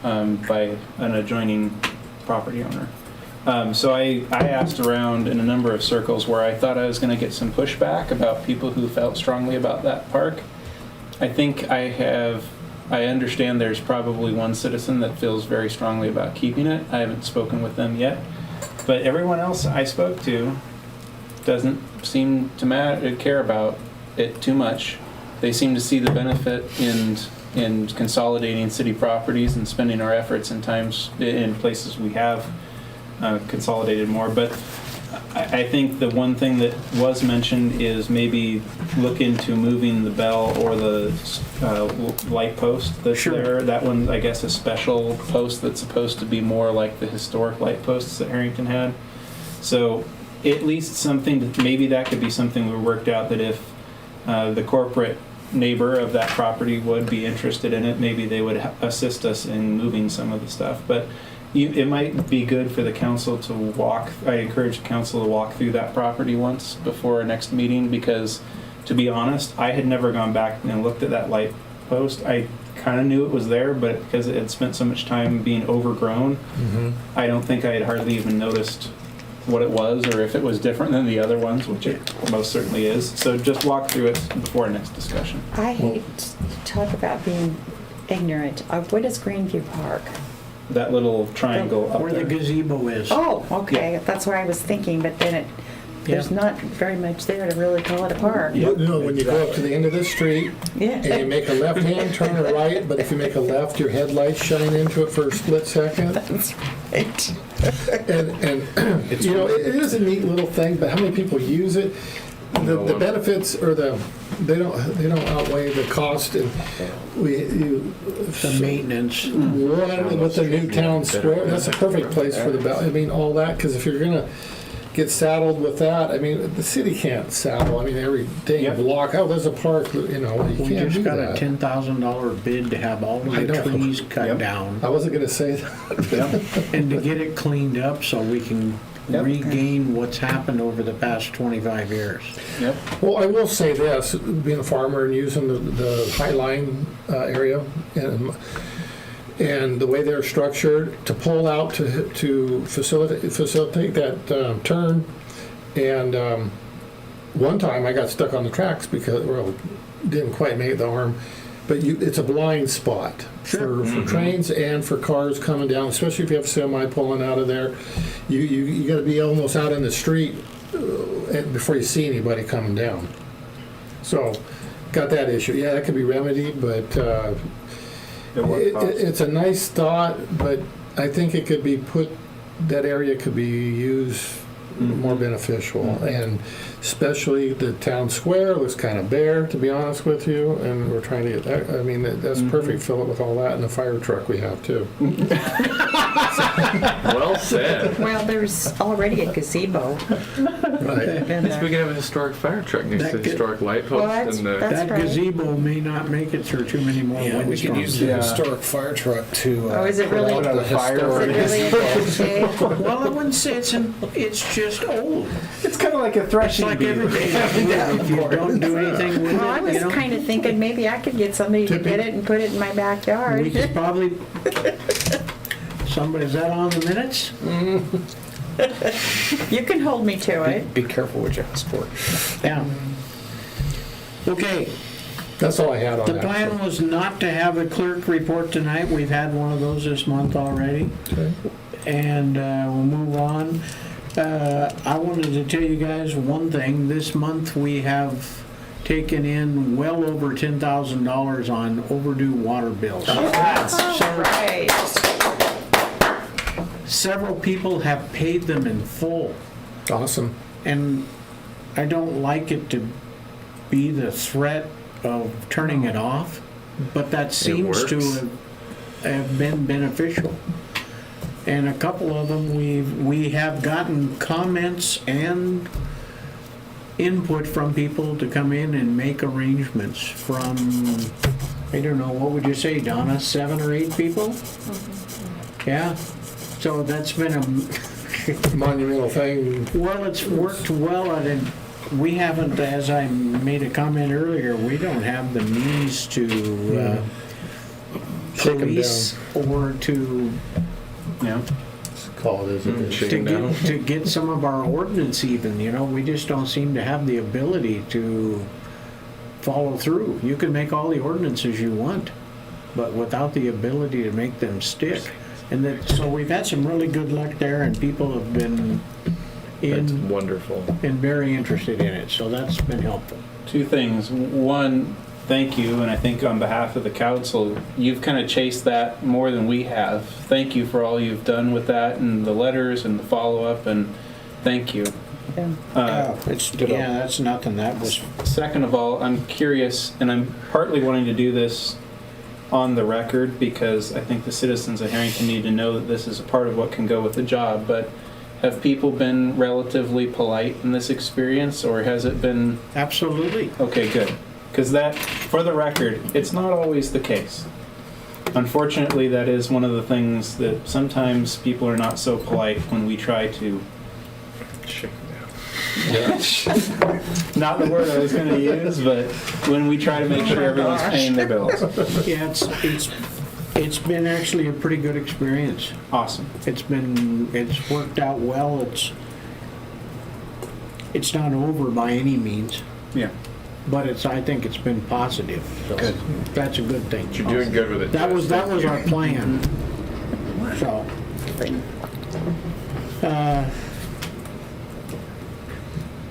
Speaker 4: by an adjoining property owner. So I asked around in a number of circles where I thought I was going to get some pushback about people who felt strongly about that park. I think I understand there's probably one citizen that feels very strongly about keeping it. I haven't spoken with them yet. But everyone else I spoke to doesn't seem to care about it too much. They seem to see the benefit in consolidating city properties and spending our efforts and times in places we have consolidated more. But I think the one thing that was mentioned is maybe look into moving the bell or the light post that's there. That one, I guess, a special post that's supposed to be more like the historic light posts that Harrington had. So at least something, maybe that could be something we worked out, that if the corporate neighbor of that property would be interested in it, maybe they would assist us in moving some of the stuff. But it might be good for the council to walk. I encourage the council to walk through that property once before our next meeting, because to be honest, I had never gone back and looked at that light post. I kind of knew it was there, but because it had spent so much time being overgrown, I don't think I had hardly even noticed what it was or if it was different than the other ones, which it most certainly is. So just walk through it before our next discussion.
Speaker 7: I hate to talk about being ignorant. What is Greenview Park?
Speaker 4: That little triangle up
Speaker 3: Where the
Speaker 4: there.
Speaker 3: gazebo is.
Speaker 7: Oh, okay, that's what I was thinking, but then there's
Speaker 3: Yeah.
Speaker 7: not very much there to really call it a park.
Speaker 2: You know, when you go up to the end of the street and you
Speaker 7: Yeah.
Speaker 2: make a left-hand turn or right, but if you make a left, your headlights shine into it for a split second.
Speaker 7: That's right.
Speaker 2: And you know, it is a neat little thing, but how many people use it? The benefits or they don't outweigh the cost, and
Speaker 3: The maintenance.
Speaker 2: one with the new town square, that's a perfect place for I mean, all that, because if you're gonna get saddled with that, I mean, the city can't saddle, I mean, every day you
Speaker 4: Yep.
Speaker 2: block, oh, there's a park, you know, you
Speaker 3: We
Speaker 2: can't
Speaker 3: just
Speaker 2: do
Speaker 3: got a
Speaker 2: that.
Speaker 3: $10,000 bid to have all
Speaker 2: I
Speaker 3: of the
Speaker 2: know.
Speaker 3: trees cut
Speaker 4: Yep.
Speaker 3: down
Speaker 2: I wasn't gonna say that.
Speaker 4: Yep.
Speaker 3: and to get it cleaned up so we can
Speaker 4: Yep.
Speaker 3: regain what's happened over the past 25 years.
Speaker 4: Yep.
Speaker 2: Well, I will say this, being a farmer and using the High Line area, and the way they're structured, to pull out to facilitate that turn. And one time I got stuck on the tracks because, well, didn't quite make the arm, but it's a blind spot for trains and for cars coming down, especially if you have a semi pulling out of there. You got to be almost out in the street before you see anybody coming down. So, got that issue. Yeah, that could be remedied, but
Speaker 4: At what cost?
Speaker 2: it's a nice thought, but I think it could be that area could be used more beneficial. And especially the town square looks kind of bare, to be honest with you, and we're trying to get that, I mean, that's perfect, fill it with all that, and the fire truck we have too.
Speaker 8: Well said.
Speaker 7: Well, there's already a gazebo.
Speaker 2: Right.
Speaker 7: in
Speaker 8: Yes, we
Speaker 7: there.
Speaker 8: can have a historic fire truck next to
Speaker 3: That
Speaker 8: the
Speaker 3: could-
Speaker 8: historic light
Speaker 7: Well,
Speaker 8: post and the.
Speaker 7: that's
Speaker 3: That
Speaker 7: right.
Speaker 3: gazebo may not make it through too many more
Speaker 5: Yeah, we could use the
Speaker 4: Yeah.
Speaker 5: historic fire truck to.
Speaker 7: Oh, is it really?
Speaker 4: Put out a fire
Speaker 7: Is
Speaker 4: or
Speaker 7: it really in good shape?
Speaker 3: Well, I wouldn't say it's just old.
Speaker 4: It's kind of like a
Speaker 3: It's
Speaker 4: threshing
Speaker 3: like
Speaker 4: beam.
Speaker 3: every day. If you don't do anything with
Speaker 7: Well, I
Speaker 3: it,
Speaker 7: was
Speaker 3: you know,
Speaker 7: kind of thinking maybe I could get somebody to get it and put it in my backyard.
Speaker 3: we could probably. Somebody, is that on the minutes?
Speaker 7: You can hold me to it.
Speaker 5: Be careful what you ask for.
Speaker 3: Yeah. Okay,
Speaker 2: That's all I had on
Speaker 3: the
Speaker 2: that.
Speaker 3: plan was not to have a clerk report tonight. We've had one of those this month already.
Speaker 2: Okay.
Speaker 3: And we'll move on. I wanted to tell you guys one thing. This month we have taken in well over $10,000 on overdue water bills.
Speaker 7: Right.
Speaker 3: Several people have paid them in full,
Speaker 2: Awesome.
Speaker 3: and I don't like it to be the threat of turning it off, but that seems to
Speaker 8: works.
Speaker 3: have been beneficial. And a couple of them, we have gotten comments and input from people to come in and make arrangements from, I don't know, what would you say, Donna, 7 or 8 people? Yeah, so that's been a,
Speaker 2: Monumental thing.
Speaker 3: well, it's worked well, and we haven't, as I made a comment earlier, we don't have the means to
Speaker 2: Shake 'em
Speaker 3: police or to
Speaker 4: Yeah.
Speaker 2: Call it as it is.
Speaker 8: Shake 'em down.
Speaker 3: to get some of our ordinance even, you know, we just don't seem to have the ability to follow through. You can make all the ordinances you want, but without the ability to make them stick. And that, so we've had some really good luck there, and people have been
Speaker 8: That's
Speaker 3: in
Speaker 8: wonderful.
Speaker 3: and very interested in it, so that's been helpful.
Speaker 4: Two things. One, thank you, and I think on behalf of the council, you've kind of chased that more than we have. Thank you for all you've done with that and the letters and the follow-up, and thank you.
Speaker 3: Yeah, that's nothing, that was,
Speaker 4: Second of all, I'm curious, and I'm partly wanting to do this on the record because I think the citizens of Harrington need to know that this is a part of what can go with the job, but have people been relatively polite in this experience, or has it been...
Speaker 3: absolutely.
Speaker 4: Okay, good. Because that, for the record, it's not always the case. Unfortunately, that is one of the things that sometimes people are not so polite when we try to
Speaker 8: Shake 'em down.
Speaker 4: Not the word I was gonna use, but when we try to make sure everyone's paying their bills.
Speaker 3: Yeah, it's been actually a pretty good experience.
Speaker 4: Awesome.
Speaker 3: It's worked out well. It's not over by any means,
Speaker 4: Yeah.
Speaker 3: but I think it's been positive. So
Speaker 4: Good.
Speaker 3: that's a good thing.
Speaker 8: You're doing good with it.
Speaker 3: That was
Speaker 8: Thank you.
Speaker 3: our plan. So,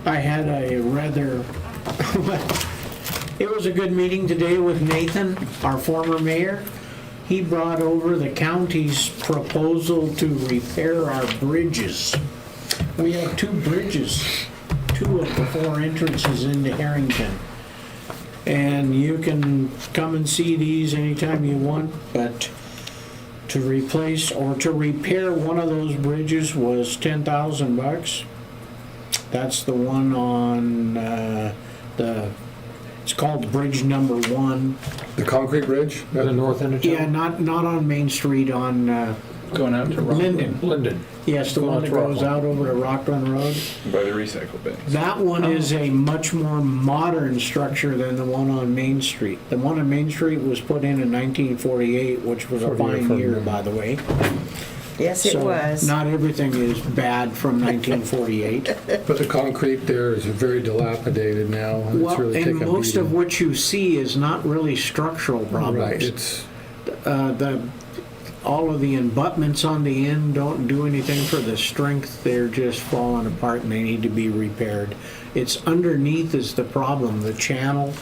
Speaker 3: I had a rather, it was a good meeting today with Nathan, our former mayor. He brought over the county's proposal to repair our bridges. We have 2 bridges, 2 of the 4 entrances into Harrington. And you can come and see these anytime you want, but to replace or to repair one of those bridges was $10,000. That's the one on it's called Bridge Number 1.
Speaker 2: The concrete bridge?
Speaker 5: The north end of
Speaker 3: Yeah,
Speaker 5: town?
Speaker 3: not on Main Street, on
Speaker 4: Going out to
Speaker 3: Linden.
Speaker 5: Linden.
Speaker 3: Yes, the
Speaker 5: Going
Speaker 3: one
Speaker 5: out
Speaker 3: that
Speaker 5: to
Speaker 3: goes out over to Rockland Road.
Speaker 8: By the recycle bins.
Speaker 3: That one is a much more modern structure than the one on Main Street. The one on Main Street was put in 1948, which was a
Speaker 2: 48
Speaker 3: fine
Speaker 2: from
Speaker 3: year,
Speaker 2: the-
Speaker 3: by the way.
Speaker 7: Yes, it
Speaker 3: So
Speaker 7: was.
Speaker 3: not everything is bad from 1948.
Speaker 2: But the concrete there is very dilapidated now. and It's
Speaker 3: Well,
Speaker 2: really
Speaker 3: and
Speaker 2: taken a
Speaker 3: most of
Speaker 2: beating.
Speaker 3: what you see is not really structural
Speaker 2: Right,
Speaker 3: problems.
Speaker 2: it's,
Speaker 3: All of the abutments on the end don't do anything for the strength. They're just falling apart and they need to be repaired. It's underneath is the problem, the channel.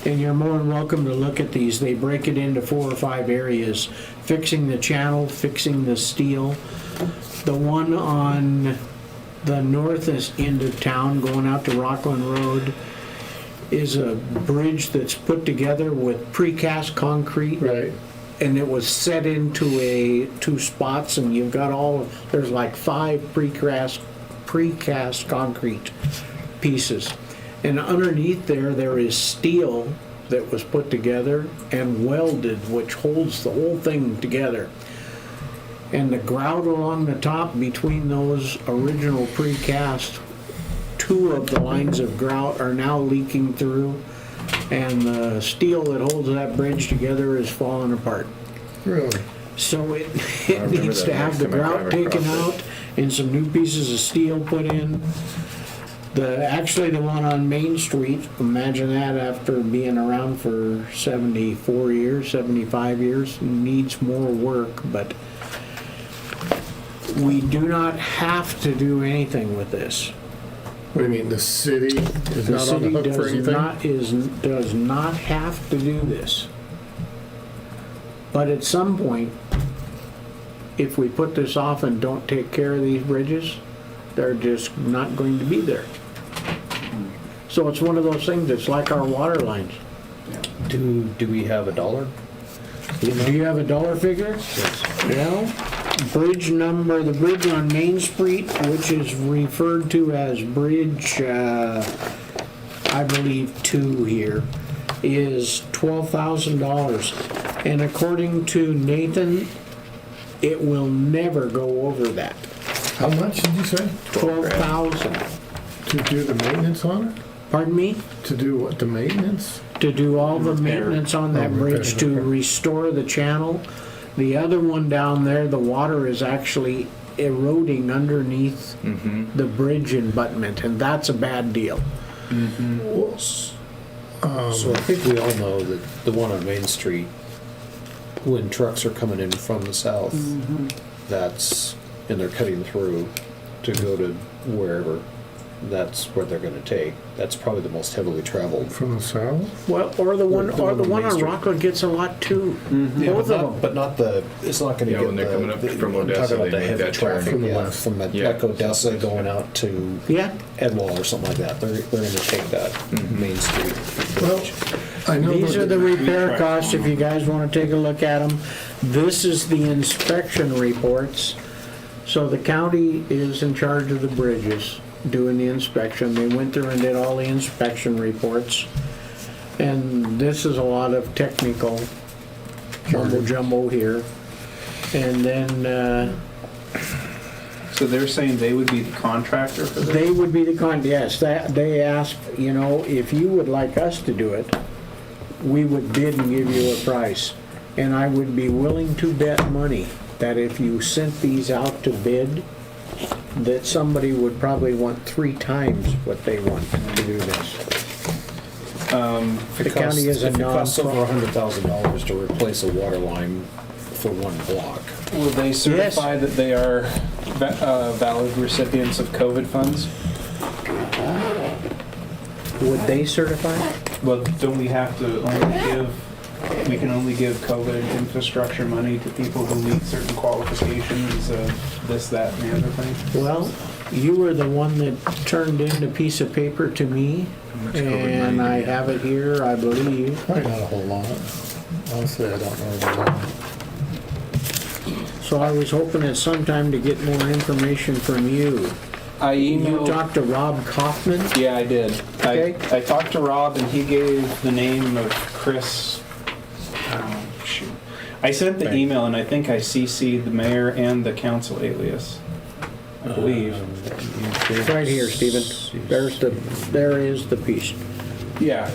Speaker 3: And you're more than welcome to look at these. They break it into 4 or 5 areas. Fixing the channel, fixing the steel. The one on the northest end of town going out to Rockland Road is a bridge that's put together with precast concrete.
Speaker 2: right.
Speaker 3: And it was set into 2 spots, and you've got there's like 5 precast concrete pieces. And underneath there is steel that was put together and welded, which holds the whole thing together. And the grout along the top between those original precast, 2 of the lines of grout are now leaking through. And the steel that holds that bridge together is falling apart.
Speaker 2: Really?
Speaker 3: So it
Speaker 8: remember
Speaker 3: needs
Speaker 8: that
Speaker 3: to have
Speaker 8: next
Speaker 3: the
Speaker 8: time I
Speaker 3: grout
Speaker 8: drive
Speaker 3: taken
Speaker 8: across
Speaker 3: out and some new pieces of steel put in. Actually, the one on Main Street, imagine that after being around for 74 years, 75 years, needs more work, but we do not have to do anything with this.
Speaker 2: What do you mean, the city is
Speaker 3: The
Speaker 2: not on the
Speaker 3: city
Speaker 2: hook for
Speaker 3: does
Speaker 2: anything?
Speaker 3: does not have to do this. But at some point, if we put this off and don't take care of these bridges, they're just not going to be there. So it's one of those things, it's like our water lines.
Speaker 5: Do we have a dollar?
Speaker 3: Do you have a dollar figure? Well, the bridge on Main Street, which is referred to as Bridge, I believe 2 here, is $12,000. And according to Nathan, it will never go over that.
Speaker 2: How much did you say?
Speaker 3: 12,000.
Speaker 2: To do the maintenance on it?
Speaker 3: Pardon me?
Speaker 2: To do what, the maintenance?
Speaker 3: To do all the maintenance on that
Speaker 2: Oh,
Speaker 3: bridge,
Speaker 2: okay,
Speaker 3: to
Speaker 2: okay.
Speaker 3: restore the channel. The other one down there, the water is actually eroding underneath the bridge abutment, and that's a bad deal.
Speaker 5: So I think we all know that the one on Main Street, when trucks are coming in from the south, and they're cutting through to go to wherever, that's where they're gonna take. That's probably the most heavily traveled.
Speaker 2: From the south?
Speaker 3: Well, or the one
Speaker 5: The one on Main
Speaker 3: on
Speaker 5: Street.
Speaker 3: Rockland gets a lot too.
Speaker 5: Yeah,
Speaker 3: Both of them.
Speaker 5: but not the, it's not gonna
Speaker 8: Yeah,
Speaker 5: get
Speaker 8: when they're
Speaker 5: the-
Speaker 8: coming up
Speaker 5: the-
Speaker 8: from
Speaker 5: I'm talking
Speaker 8: Odessa,
Speaker 5: about
Speaker 8: they
Speaker 5: the
Speaker 8: make
Speaker 5: heavy
Speaker 8: that turn.
Speaker 5: traffic,
Speaker 2: From the
Speaker 5: yeah,
Speaker 2: west.
Speaker 5: from
Speaker 8: Yeah.
Speaker 5: like Odessa going out to
Speaker 3: Yeah.
Speaker 5: Edwall or something like that. They're gonna take that Main Street
Speaker 2: Well,
Speaker 5: bridge.
Speaker 2: I know
Speaker 3: These are
Speaker 2: that,
Speaker 3: the repair costs, if you guys want to take a look at them. This is the inspection reports. So the county is in charge of the bridges, doing the inspection. They went through and did all the inspection reports. And this is a lot of technical mumbo jumbo here. And then,
Speaker 4: So they're saying they would be the contractor for this?
Speaker 3: They would be the yes, they asked, you know, if you would like us to do it, we would bid and give you a price. And I would be willing to bet money that if you sent these out to bid, that somebody would probably want 3 times what they want to do this. The county is a
Speaker 5: If it costs over
Speaker 3: non-profit.
Speaker 5: $100,000 to replace a water line for one block,
Speaker 4: Will they certify that they are valid recipients of COVID funds?
Speaker 3: Would they certify?
Speaker 4: Well, don't we have to we can only give COVID infrastructure money to people who meet certain qualifications of this, that, and the other thing?
Speaker 3: Well, you were the one that turned in a piece of paper to me,
Speaker 8: much COVID money
Speaker 3: and
Speaker 8: do
Speaker 3: I
Speaker 8: you
Speaker 3: have it here, I believe.
Speaker 2: Probably not a whole lot. Honestly, I don't know.
Speaker 3: So I was hoping at some time to get more information from you.
Speaker 4: I
Speaker 3: You
Speaker 4: emailed.
Speaker 3: talked to Rob Kaufman?
Speaker 4: Yeah, I did.
Speaker 3: Okay.
Speaker 4: I talked to Rob and he gave the name of Chris. Shoot. I sent the email and I think I CC'd the mayor and the council alias. I believe.
Speaker 3: Right here, Stephen. There is the piece.
Speaker 4: Yeah,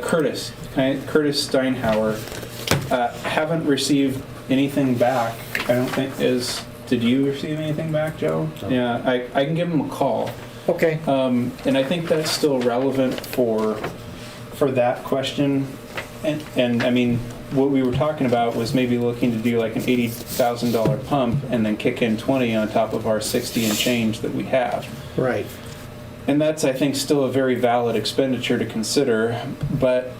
Speaker 4: Curtis Steinhauer. Haven't received anything back. I don't think did you receive anything back, Joe?
Speaker 5: No.
Speaker 4: Yeah, I can give him a call.
Speaker 3: Okay.
Speaker 4: And I think that's still relevant for that question. And I mean, what we were talking about was maybe looking to do like an $80,000 pump and then kick in 20 on top of our 60 and change that we have.
Speaker 3: Right.
Speaker 4: And that's, I think, still a very valid expenditure to consider. But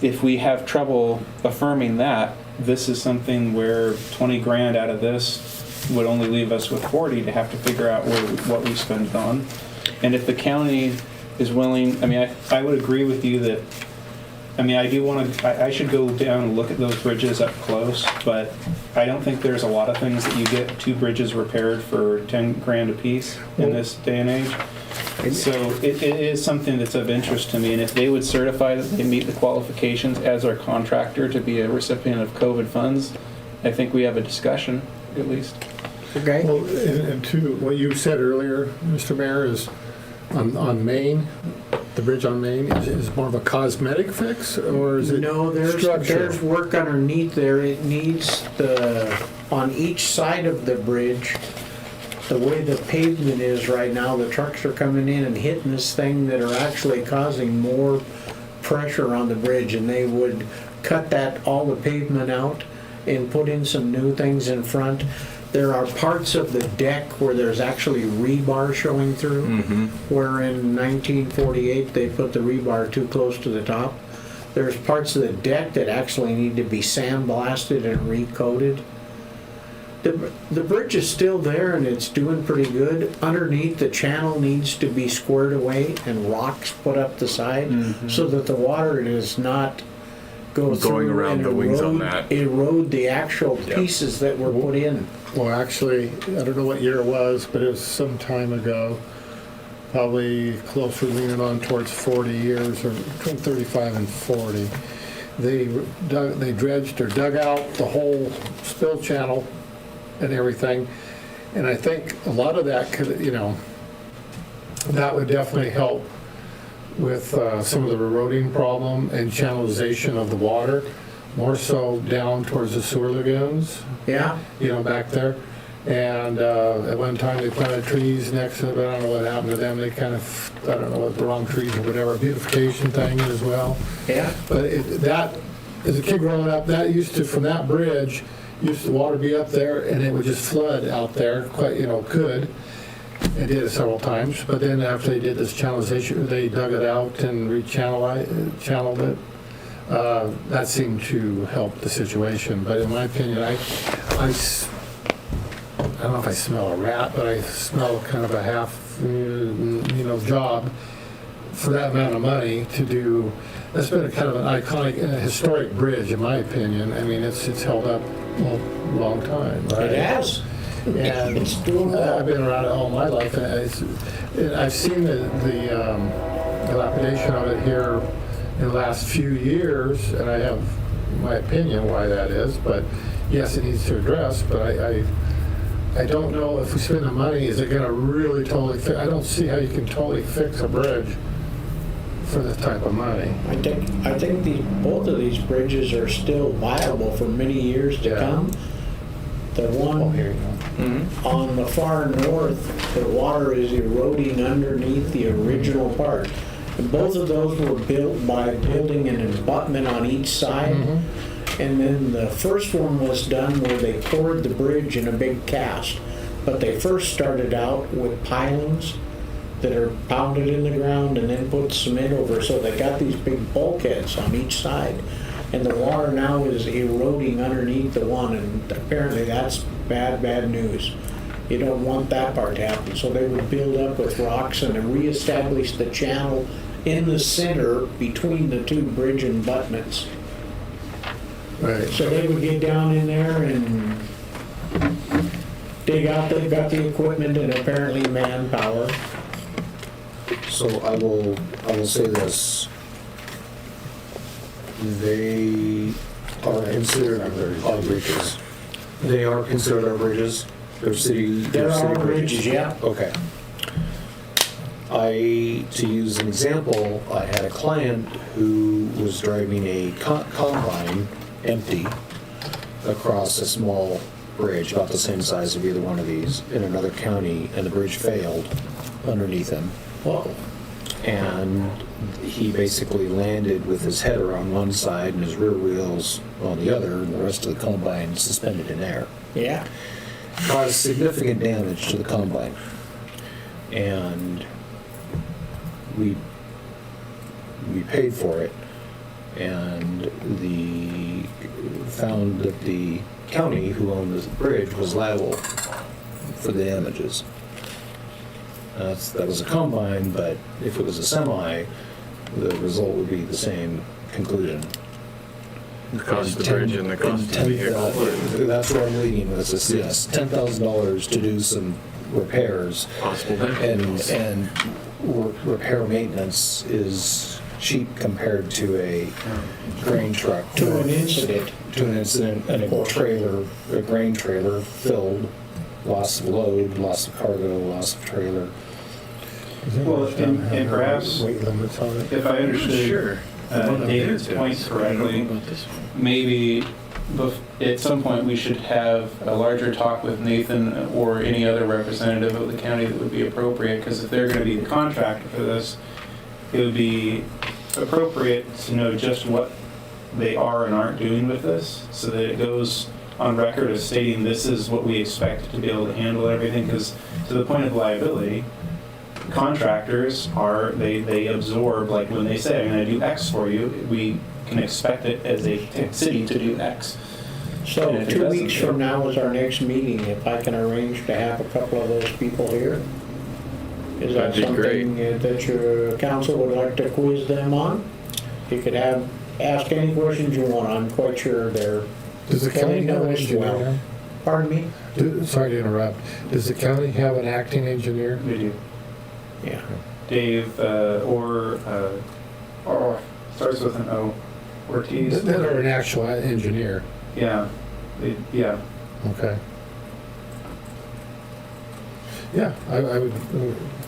Speaker 4: if we have trouble affirming that, this is something where 20 grand out of this would only leave us with 40 to have to figure out what we spend it on. And if the county is willing, I mean, I would agree with you that, I mean, I do want to, I should go down and look at those bridges up close, but I don't think there's a lot of things that you get 2 bridges repaired for 10 grand a piece in this day and age. So it is something that's of interest to me, and if they would certify that they meet the qualifications as our contractor to be a recipient of COVID funds, I think we have a discussion, at least.
Speaker 3: Okay.
Speaker 2: Well, and to what you said earlier, Mr. Mayor, is on Main, the bridge on Main, is more of a cosmetic fix, or is it
Speaker 3: No, there's
Speaker 2: structural?
Speaker 3: work underneath there. It needs on each side of the bridge, the way the pavement is right now, the trucks are coming in and hitting this thing that are actually causing more pressure on the bridge, and they would cut all the pavement out and put in some new things in front. There are parts of the deck where there's actually rebar showing through, where in 1948 they put the rebar too close to the top. There's parts of the deck that actually need to be sandblasted and recoated. The bridge is still there and it's doing pretty good. Underneath, the channel needs to be squared away and rocks put up the side so that the water does not go
Speaker 8: Going
Speaker 3: through
Speaker 8: around
Speaker 3: and
Speaker 8: the wings on that.
Speaker 3: erode the actual pieces that were put in.
Speaker 2: Well, actually, I don't know what year it was, but it was some time ago, probably closer leaning on towards 40 years, or between 35 and 40. They dredged or dug out the whole spill channel and everything. And I think a lot of that could, that would definitely help with some of the eroding problem and channelization of the water, more so down towards the sewer lagoons.
Speaker 3: Yeah.
Speaker 2: Back there. And at one time they planted trees next to it, but I don't know what happened to them. They kind of, I don't know what the wrong trees or whatever, beautification thing as well.
Speaker 3: Yeah.
Speaker 2: But that, as a kid growing up, that used to, from that bridge, used the water be up there and it would just flood out there, quite, could. It did it several times, but then after they did this channelization, they dug it out and channeled it. That seemed to help the situation, but in my opinion, I don't know if I smell a rat, but I smell kind of a half, job for that amount of money to do. That's been a kind of an iconic, historic bridge, in my opinion. I mean, it's held up a long time, right?
Speaker 3: It has.
Speaker 2: And
Speaker 3: It's doing well.
Speaker 2: I've been around it all my life, and I've seen the dilapidation of it here in the last few years, and I have my opinion why that is, but yes, it needs to address, but I don't know if we spend the money, is it gonna really totally fix? I don't see how you can totally fix a bridge for this type of money.
Speaker 3: I think both of these bridges are still viable for many years to
Speaker 2: Yeah.
Speaker 3: come. The
Speaker 5: Oh,
Speaker 3: one
Speaker 5: here you go.
Speaker 3: on the far north, the water is eroding underneath the original part. And both of those were built by building an abutment on each side. And then the first one was done where they poured the bridge in a big cast. But they first started out with pilings that are pounded in the ground and then put cement over. So they got these big bulkheads on each side. And the water now is eroding underneath the one, and apparently that's bad, bad news. You don't want that part to happen. So they would build up with rocks and reestablish the channel in the center between the two bridge abutments.
Speaker 2: Right.
Speaker 3: So they would get down in there and dig out, they've got the equipment and apparently manpower.
Speaker 5: So I will say this. They are considered our bridges. They are considered our bridges. They're city.
Speaker 3: There
Speaker 5: they're city
Speaker 3: are bridges, yeah.
Speaker 5: Okay. To use an example, I had a client who was driving a combine empty across a small bridge, about the same size of either one of these, in another county, and the bridge failed underneath him.
Speaker 3: Well,
Speaker 5: And he basically landed with his header on one side and his rear wheels on the other, and the rest of the combine suspended in air.
Speaker 3: yeah.
Speaker 5: Caused significant damage to the combine. And we paid for it, and found that the county who owned the bridge was liable for the damages. That was a combine, but if it was a semi, the result would be the same conclusion.
Speaker 8: The cost of the bridge and the cost of the vehicle.
Speaker 5: That's where I'm leading with this. Yes, $10,000 to do some repairs,
Speaker 8: Possible damage.
Speaker 5: and repair maintenance is cheap compared to a grain truck.
Speaker 3: To an incident.
Speaker 5: To an incident, and a grain trailer filled, loss of load, loss of cargo, loss of trailer.
Speaker 4: Well, and perhaps,
Speaker 2: Weight limits on it.
Speaker 4: if I understood
Speaker 8: Sure.
Speaker 4: David's point correctly, maybe at some point we should have a larger talk with Nathan or any other representative of the county that would be appropriate, because if they're going to be the contractor for this, it would be appropriate to know just what they are and aren't doing with this, so that it goes on record as stating this is what we expect to be able to handle everything, because to the point of liability, contractors they absorb, like when they say, I'm going to do X for you, we can expect it as a city to do X.
Speaker 3: So
Speaker 4: And if it
Speaker 3: 2
Speaker 4: doesn't,
Speaker 3: weeks from now is our next meeting, if I can arrange to have a couple of those people here. Is that
Speaker 8: That'd be great.
Speaker 3: something that your council would like to quiz them on? You could ask any questions you want, I'm quite sure they're,
Speaker 2: Does the
Speaker 3: They
Speaker 2: county
Speaker 3: know
Speaker 2: have an
Speaker 3: us
Speaker 2: engineer
Speaker 3: well.
Speaker 2: now?
Speaker 3: pardon me?
Speaker 2: Sorry to interrupt. Does the county have an acting engineer?
Speaker 4: We do.
Speaker 3: Yeah.
Speaker 4: Dave or starts with an O. Ortiz.
Speaker 2: That are an actual engineer.
Speaker 4: Yeah. Yeah.
Speaker 2: Okay. Yeah, I would.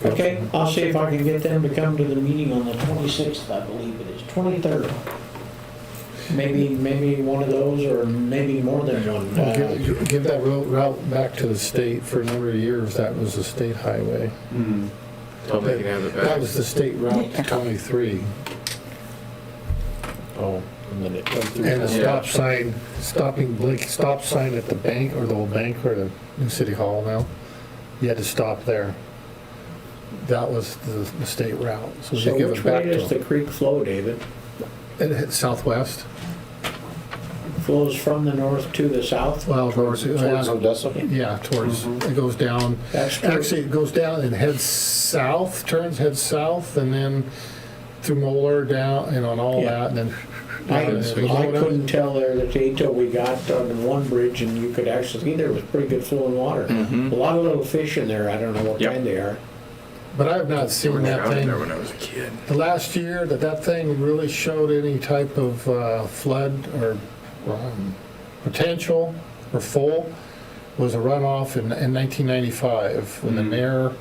Speaker 3: Okay, I'll see if I can get them to come to the meeting on the 26th, I believe it is, 23rd. Maybe one of those, or maybe more than one.
Speaker 2: Give that route back to the state. For a number of years, that was a state highway.
Speaker 4: Mm.
Speaker 8: Tell them they can have it
Speaker 2: That
Speaker 8: back.
Speaker 2: was the state route to 23.
Speaker 5: Oh, and then it went through.
Speaker 2: And a
Speaker 8: Yeah.
Speaker 2: stop sign at the bank, or the old bank, or the new city hall now. You had to stop there. That was the state route. So
Speaker 3: So
Speaker 2: you give
Speaker 3: which
Speaker 2: it back
Speaker 3: way
Speaker 2: to
Speaker 3: does the
Speaker 2: them.
Speaker 3: creek flow, David?
Speaker 2: It hit southwest.
Speaker 3: Flows from the north to the south?
Speaker 2: Well, towards,
Speaker 5: Towards Odessa?
Speaker 2: yeah, towards, it goes down.
Speaker 3: That's true.
Speaker 2: Actually, it goes down and heads south, heads south, and then through Moeller down, and on all
Speaker 3: Yeah.
Speaker 2: that, and then.
Speaker 3: I couldn't tell there that until we got on one bridge and you could actually see there was pretty good flowing water.
Speaker 8: Mhm.
Speaker 3: A lot of little fish in there, I don't know what
Speaker 8: Yep.
Speaker 3: kind they are.
Speaker 2: But I have not
Speaker 8: They were
Speaker 2: seen that
Speaker 8: out
Speaker 2: thing.
Speaker 8: there when I was a kid.
Speaker 2: The last year that thing really showed any type of flood or potential or full, was a runoff in 1995 when the mayor,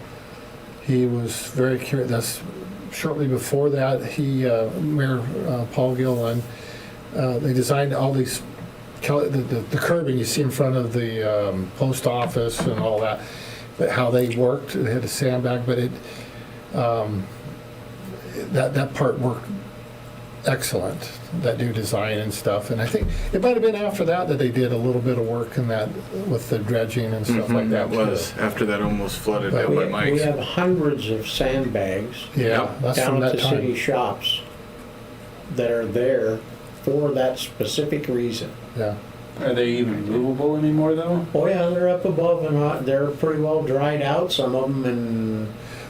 Speaker 2: he was very curious. That's shortly before that, Mayor Paul Gillen, they designed all these, the curbing you see in front of the post office and all that, but how they worked, they had a sandbag, but that part worked excellent, that new design and stuff. And I think it might have been after that they did a little bit of work in that with the dredging and stuff like that.
Speaker 8: That was after that almost flooded
Speaker 2: But
Speaker 8: down by
Speaker 3: We
Speaker 8: Mike's.
Speaker 3: have hundreds of sandbags
Speaker 2: Yeah, that's from
Speaker 3: down at
Speaker 2: that
Speaker 3: the city
Speaker 2: time.
Speaker 3: shops that are there for that specific reason.
Speaker 2: Yeah.
Speaker 4: Are they even movable anymore though?
Speaker 3: Oh yeah, they're up above and they're pretty well dried out, some of them, and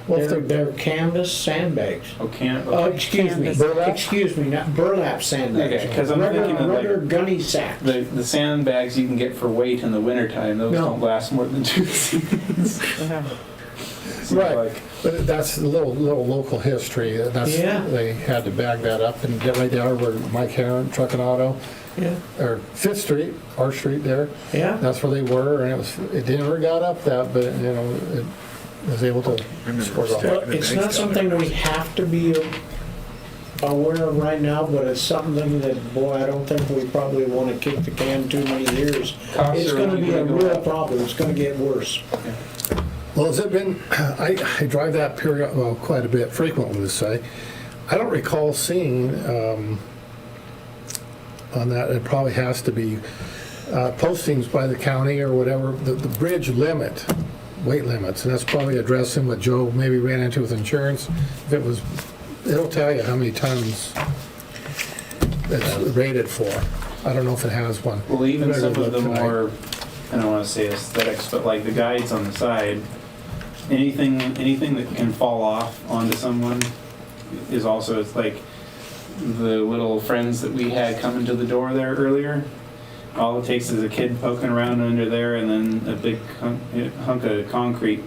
Speaker 2: Well, if
Speaker 3: they're canvas sandbags.
Speaker 4: Oh, can't.
Speaker 3: Oh, excuse me,
Speaker 2: Burlap?
Speaker 3: excuse me, not burlap sandbags.
Speaker 4: Okay, 'cause I'm thinking of, like,
Speaker 3: rubber gunny sack.
Speaker 4: The sandbags you can get for weight in the wintertime, those
Speaker 3: No.
Speaker 4: don't last more than 2 seasons. Seems
Speaker 2: Right.
Speaker 4: like-
Speaker 2: But that's a little local history. That's,
Speaker 3: Yeah.
Speaker 2: they had to bag that up and get right there where Mike Heron, Truck and Auto,
Speaker 3: Yeah,
Speaker 2: or Fifth Street, our street there.
Speaker 3: yeah.
Speaker 2: That's where they were, and it never got up that, but it was able to
Speaker 8: remember
Speaker 2: score
Speaker 8: stacking
Speaker 2: off.
Speaker 3: Well,
Speaker 8: the
Speaker 3: it's
Speaker 8: bags
Speaker 3: not
Speaker 8: down
Speaker 3: something
Speaker 8: there.
Speaker 3: we have to be aware of right now, but it's something that, boy, I don't think we probably want to kick the can too many years.
Speaker 4: Costs
Speaker 3: It's
Speaker 4: are
Speaker 3: gonna
Speaker 4: only
Speaker 3: be a
Speaker 4: gonna go
Speaker 3: real
Speaker 4: up.
Speaker 3: problem, it's gonna get worse.
Speaker 2: Well, has it been, I drive that period, well, quite a bit, frequently, let's say. I don't recall seeing on that, it probably has to be postings by the county or whatever, the bridge limit, weight limits, and that's probably addressing what Joe maybe ran into with insurance. If it was, it'll tell you how many tons it's rated for. I don't know if it has one.
Speaker 4: Well, even
Speaker 2: Better
Speaker 4: some of
Speaker 2: look
Speaker 4: the
Speaker 2: tonight.
Speaker 4: more, I don't want to say aesthetics, but like the guides on the side, anything that can fall off onto someone is also, it's like the little friends that we had coming to the door there earlier. All it takes is a kid poking around under there, and then a big hunk of concrete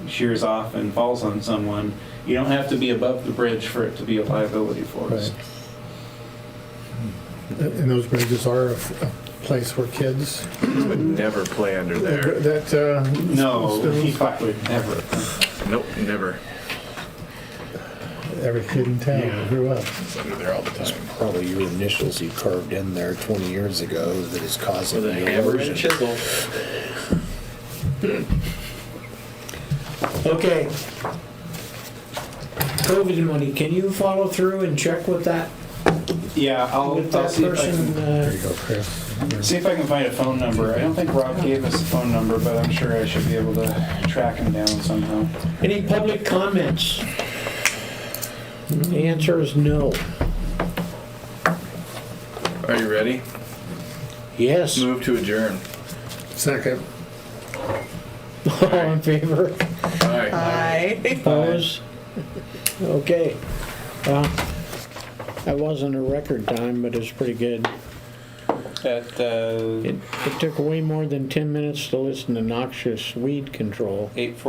Speaker 4: shears off and falls on someone. You don't have to be above the bridge for it to be a liability for us.
Speaker 2: Right. And those bridges are a place where kids
Speaker 8: Would never play under there.
Speaker 2: that,
Speaker 4: No, I would never.
Speaker 8: Nope, never.
Speaker 2: every kid in town grew up.
Speaker 8: It's under there all the time.
Speaker 5: Probably your initials you carved in there 20 years ago that is causing
Speaker 8: With a
Speaker 5: the
Speaker 8: hammer and
Speaker 5: erosion.
Speaker 8: chisel.
Speaker 3: Okay. COVID money, can you follow through and check with that,
Speaker 4: Yeah, I'll
Speaker 3: with that
Speaker 4: see if I
Speaker 3: person?
Speaker 4: can,
Speaker 2: There you go, Chris.
Speaker 4: see if I can find a phone number. I don't think Rob gave us a phone number, but I'm sure I should be able to track him down somehow.
Speaker 3: Any public comments? The answer is no.
Speaker 8: Are you ready?
Speaker 3: Yes.
Speaker 8: Move to adjourn.
Speaker 2: Second.
Speaker 3: All in favor?
Speaker 8: Aye.
Speaker 7: Aye.
Speaker 3: Opposed? Okay. Well, that wasn't a record time, but it's pretty good.
Speaker 4: At
Speaker 3: It took way more than 10 minutes to listen to noxious weed control.
Speaker 4: 8:40.